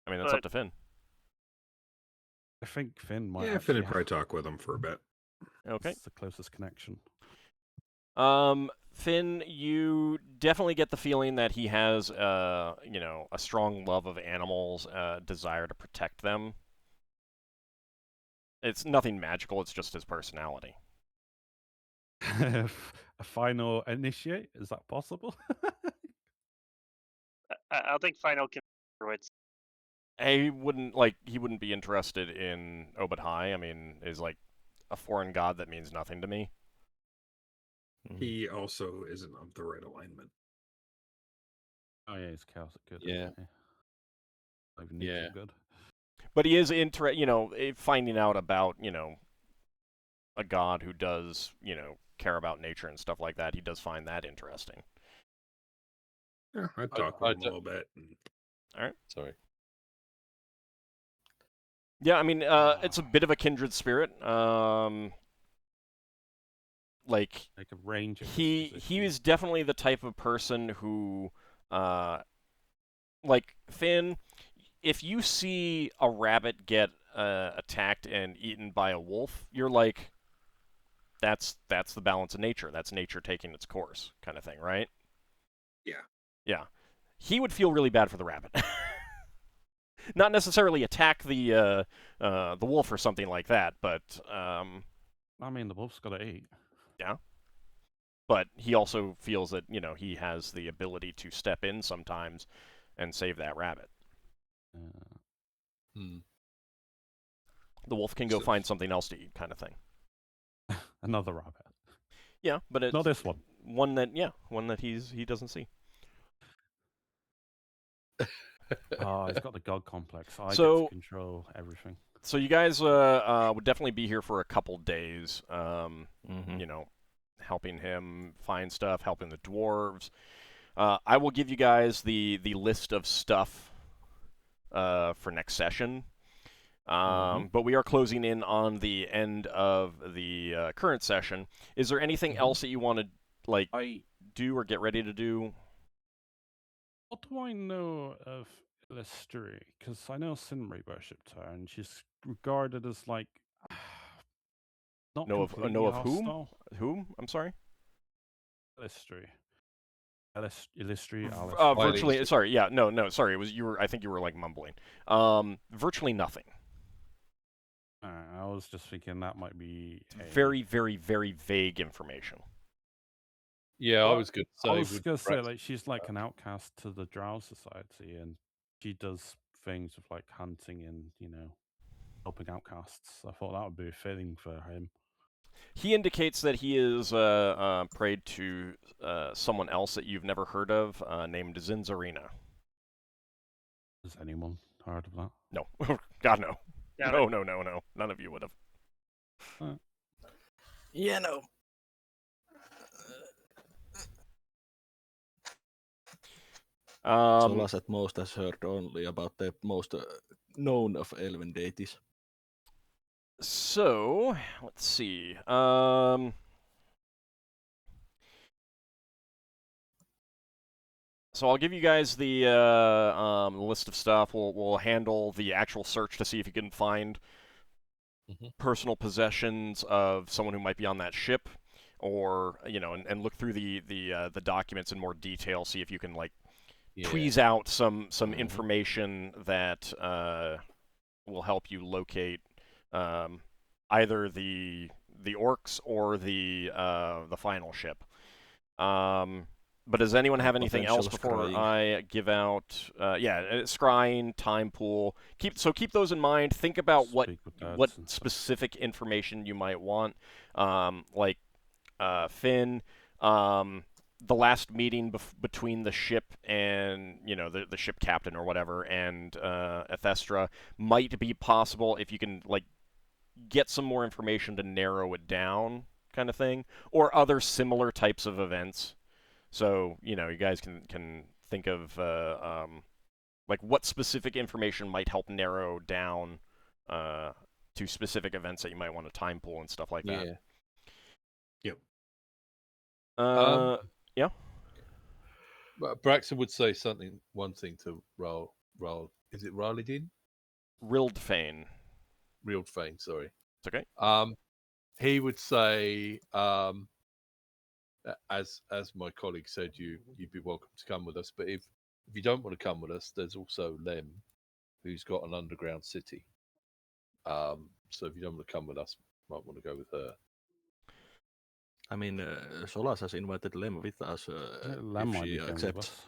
I mean, that's up to Finn. I think Finn might. Yeah, Finn would probably talk with him for a bit. Okay. It's the closest connection. Finn, you definitely get the feeling that he has, a strong love of animals, desire to protect them. It's nothing magical, it's just his personality. A final initiate? Is that possible? I don't think final can druids. He wouldn't be interested in Obad High. I mean, is like a foreign god that means nothing to me. He also isn't of the right alignment. Oh yeah, he's chaos good. Yeah. Even neutral good. But he is finding out about, a god who does, care about nature and stuff like that, he does find that interesting. Yeah, I'd talk I with him a don't- little bit. Sorry. Yeah, I mean, it's a bit of a kindred spirit. Like Like a range of he disposition. is definitely the type of person who, like Finn, if you see a rabbit get attacked and eaten by a wolf, you're like, that's the balance of nature. That's nature taking its course, kind of thing, right? Yeah. Yeah. He would feel really bad for the rabbit. Not necessarily attack the wolf or something like that, but I mean, the wolf's got to eat. yeah. But he also feels that, you know, he has the ability to step in sometimes and save that rabbit. Hmm. The wolf can go So- find something else to eat, kind of thing. Another rabbit. Yeah, but it's Not this one. one that he doesn't see. Oh, he's got the god complex. I get So- to control everything. So you guys would definitely be here for a couple days. Mm-hmm. You know, helping him find stuff, helping the dwarves. I will give you guys the list of stuff for next session. But we are closing in on the end of the current session. Is there anything else that you want to like do or get ready to do? What do I know of Illustree? Because I know Sinri worshipped her, and she's regarded as like not Know of completely whom? hostile. Whom? I'm sorry. Illustree. Illustree. Virtually. Illustree. Sorry. Yeah. No. Sorry. It was you were. I think you were like mumbling. Virtually nothing. I was just thinking that might be Very, very, very vague information. Yeah, I Well, was going to say. I was would gonna say Braxton- like she's like an outcast to the Drow Society, and she does things with like hunting and helping outcasts. I thought that would be fitting for him. He indicates that he is prayed to someone else that you've never heard of, named Zinzarina. Has anyone heard of that? No. God, no. Got No. None of you would have. Yeah, no. Solas at most has heard only about the most known of elven deities. So, let's see. So I'll give you guys the list of stuff. We'll handle the actual search to see if you can find personal possessions of someone who might be on that ship, or and look through the documents in more detail. See if you can tweeze out some information that will help you locate either the orcs or the final ship. But does anyone have anything else before Scrying. I give out? Scrying, time pool. Keep those in mind. Think about what Speak with dads and stuff. specific information you might want. Finn, the last meeting between the ship and the ship captain or whatever and Ethestra might be possible if you can get some more information to narrow it down, kind of thing, or other similar types of events. So, you guys can think of what specific information might help narrow down to specific events that you might want to time pool and stuff like that. Yep. Yeah. Braxton would say one thing to Raul. Is it Ralidin? Rildfane. Rildfane, sorry. It's okay. He would say, as my colleague said, you'd be welcome to come with us. But if you don't want to come with us, there's also Lem, who's got an underground city. So if you don't want to come with us, you might want to go with her. I mean, Solas has invited Lem with us Lem if might she be going with accepts. us.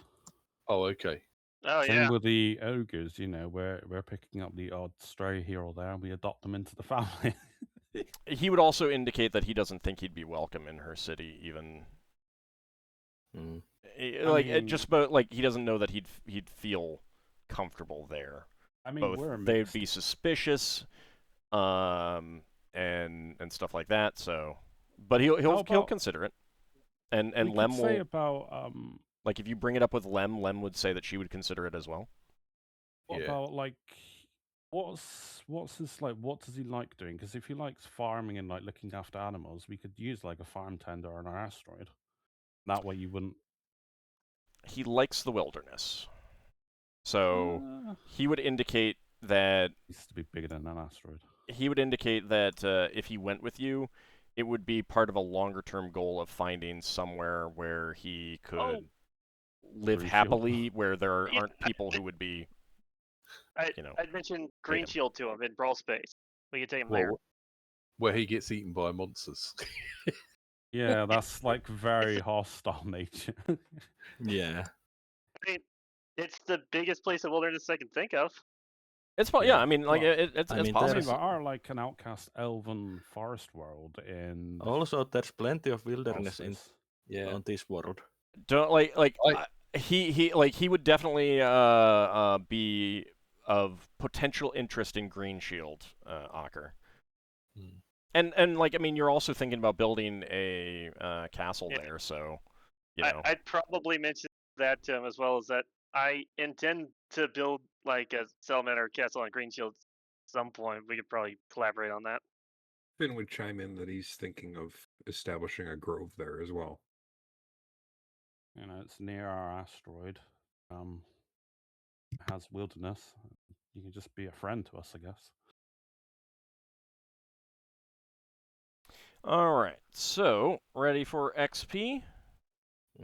Oh, okay. Oh Same yeah. with the ogres, we're picking up the odd stray here or there, and we adopt them into the family. He would also indicate that he doesn't think he'd be welcome in her city, even. Mm. He doesn't know that he'd feel comfortable there. I mean, Both we're a they'd mixed. be suspicious, and stuff like that. So, but he'll How he'll about- consider it. And we Lem could say will, about like, if you bring it up with Lem, Lem would say that she would consider it as well. what Yeah. about like what's his like? What does he like doing? Because if he likes farming and like looking after animals, we could use like a farm tender on our asteroid. That way you wouldn't. He likes the wilderness. So he would indicate that Needs to be bigger than an asteroid. if he went with you, it would be part of a longer-term goal of finding somewhere where he could live Green Shield. happily, where there Yeah, aren't people who would be, you know. I'd mentioned Green him. Shield to him in Brawl Space. We could take him Well, there. where he gets eaten by monsters. Yeah, that's like very hostile nature. Yeah. I mean, it's the biggest place of wilderness I can think of. It's yeah. Yeah. I mean, like Well, it's I mean, Possibly possible. there's- there are like an outcast elven forest world in Also, there's plenty of wilderness in Elsis. Yeah. on this world. Don't he would definitely be of potential interest in Green Shield, Ockar. Hmm. And like, I mean, you're also thinking about building a castle Yeah. there, so you know. I'd probably mention that to him, as well as that I intend to build like a settlement or castle on Green Shield at some point. We could probably collaborate on that. Finn would chime in that he's thinking of establishing a grove there as well. You know, it's near our asteroid. It has wilderness. You can just be a friend to us, I guess. All right, so ready for XP?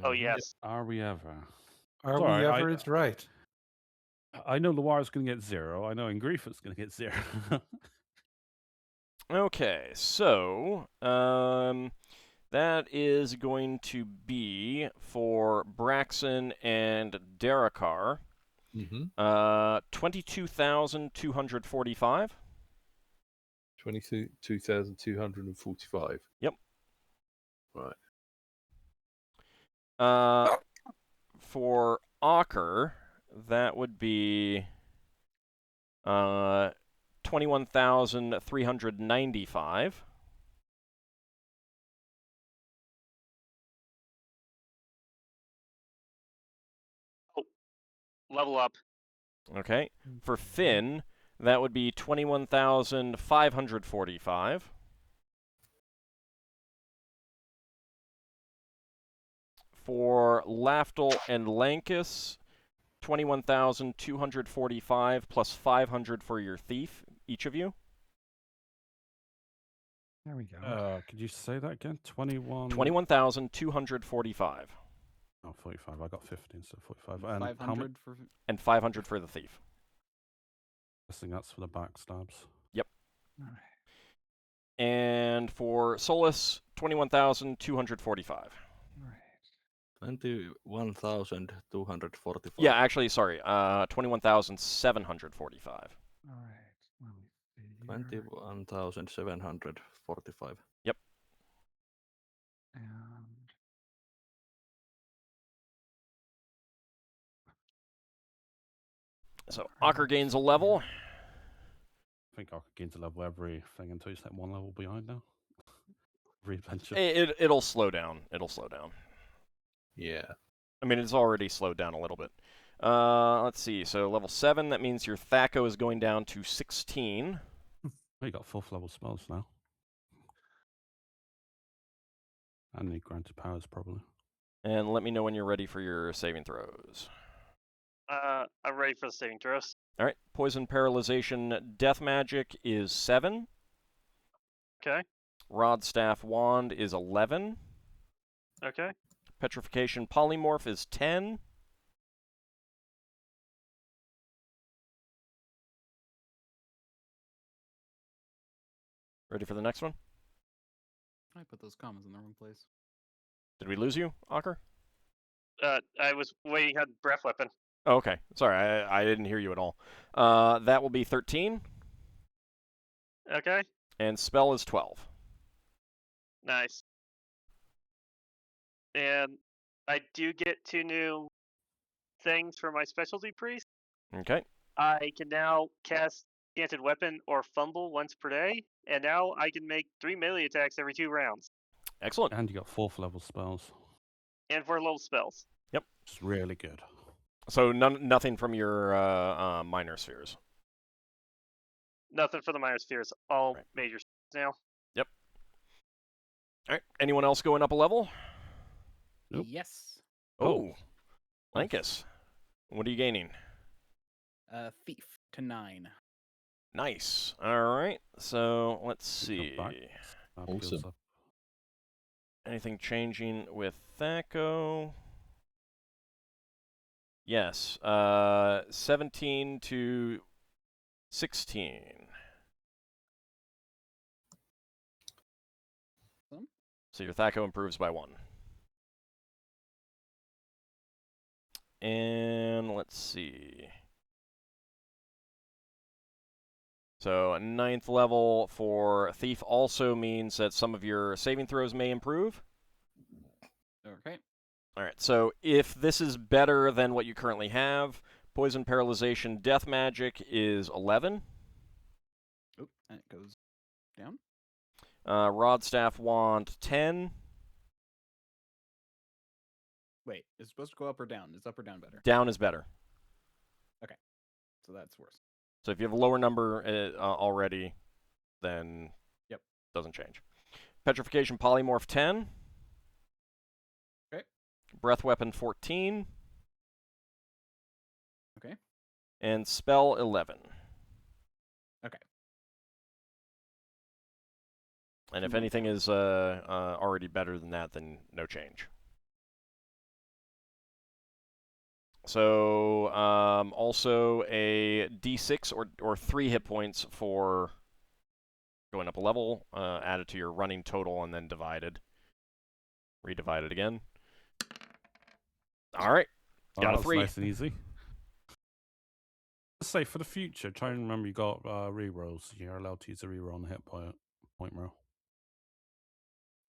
Oh Mhm. yes. Are we ever? Are Sorry, we ever? It's right. I know Loire's going to get 0. I know Ingrifa's going to get 0. Okay, so that is going to be for Braxon and Darrakar. Mm-hmm. 22,245. 22,245. Yep. Right. For Ockar, that would be 21,395. Level up. Okay. For Finn, that would be 21,545. For Lafdul and Lankas, 21,245 plus 500 for your thief, each of you. There we go. Could you say that again? 21. 21,245. Oh, 45. I got 15, so 45. And how much? 500 for. And 500 for the thief. Guessing that's for the backstabs. All right. And for Solas, 21,245. All right. 21,245. Yeah, actually, sorry, 21,745. All right. Let me see here. 21,745. And So Ockar gains a level. I think I could gain to level everything until you set 1 level behind now. Every adventure. It'll slow down. It'll slow down. Yeah. I mean, it's already slowed down a little bit. Let's see. So level 7, that means your Thaco is going down to 16. Oh, you got 4th level spells now. And the granted powers, probably. And let me know when you're ready for your saving throws. I'm ready for the saving throws. All right. Poison, paralyzation, death magic is 7. Okay. Rod, staff, wand is 11. Okay. Petrification, polymorph is 10. Ready for the next one? I put those commas in the wrong place. Did we lose you, Ockar? I was waiting on breath weapon. Oh, okay. Sorry, I didn't hear you at all. That will be 13. Okay. And spell is 12. Nice. And I do get 2 new things for my specialty priest. Okay. I can now cast Enchanted Weapon or Fumble once per day, and now I can make 3 melee attacks every 2 rounds. Excellent. And you got 4th level spells. And 4 level spells. It's really good. So nothing from your minor spheres. Nothing for the minor spheres. All Right. major spheres now. Yep. All right. Anyone else going up a level? Nope. Yes. Oh, Lankas. What are you gaining? Thief to 9. Nice. All right. So let's Not see. bad. That goes Awesome. up. Anything changing with Thaco? Yes. 17 to 16. Awesome. So your Thaco improves by 1. And let's see. So 9th level for Thief also means that some of your saving throws may improve. Okay. All right, so if this is better than what you currently have, Poison, Paralyzation, Death Magic is 11. Oop, that goes down. Rod, Staff, Wand, 10. Wait, is it supposed to go up or down? Is up or down better? Down is better. So that's worse. So if you have a lower number already, then Yep. Doesn't change. Petrification, Polymorph, 10. Okay. Breath Weapon, 14. Okay. And Spell, 11. Okay. And if Two more anything down. is already better than that, then no change. So also a D6 or 3 hit points for going up a level, added to your running total and then divided. Redivided again. All right. Oh, Got a that was 3. nice and easy. Let's say for the future, try and remember you got rerolls. You're allowed to use a reroll on the hit point roll.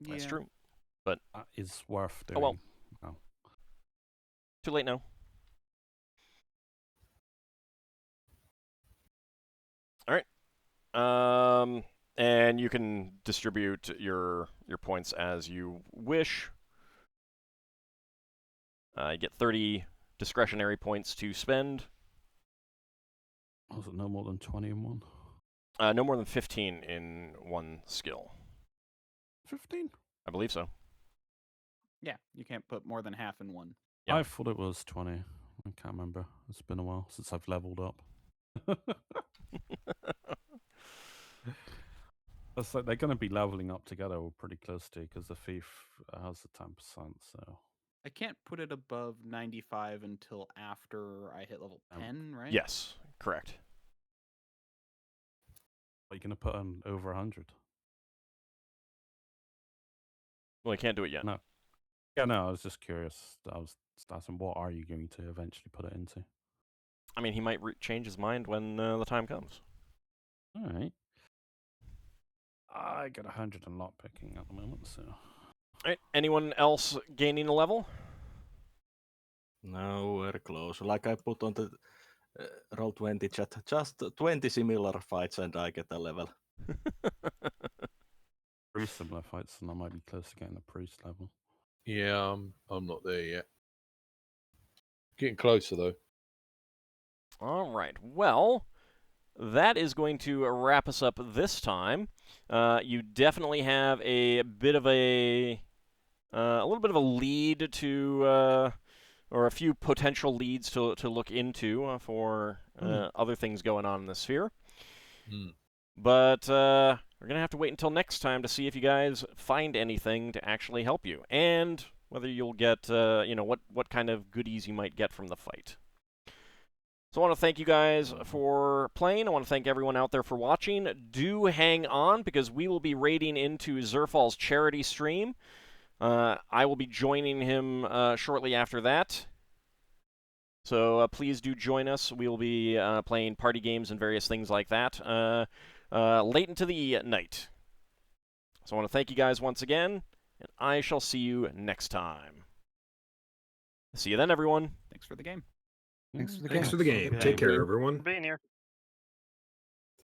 That's Yeah. true. That is worth doing. Oh well. now. Too late now. All right. And you can distribute your points as you wish. You get 30 discretionary points to spend. Was it no more than 20 in one? No more than 15 in one skill. 15? I believe so. Yeah, you can't put more than half in one. Yeah. I thought it was 20. I can't remember. It's been a while since I've leveled up. It's like they're going to be leveling up together or pretty close to because the thief has the 10%. So I can't put it above 95 until after I hit level 10, right? Yes, correct. are you going to put on over 100? Well, you can't do it yet. No. Yeah, no, I was just curious. I was asking, what are you going to eventually put it into? I mean, he might change his mind when the time comes. All right. I got 100 in lockpicking at the moment, so. All right. Anyone else gaining a level? No, we're close. Like I put on the Roll20 chat, just 20 similar fights and I get a level. 3 similar fights, and I might be close to getting the priest level. Yeah, I'm not there yet. Getting closer though. All right. Well, that is going to wrap us up this time. You definitely have a bit of a little bit of a lead to, or a few potential leads to look into for other things going on in the sphere. But we're going to have to wait until next time to see if you guys find anything to actually help you, and whether you'll get, what kind of goodies you might get from the fight. So I want to thank you guys for playing. I want to thank everyone out there for watching. Do hang on, because we will be raiding into Zerfall's charity stream. I will be joining him shortly after that. So please do join us. We will be playing party games and various things like that late into the night. So I want to thank you guys once again, and I shall see you next time. See you then, everyone. Thanks for the game. Thanks for the Thanks game. for the game. Take care, everyone. For being here.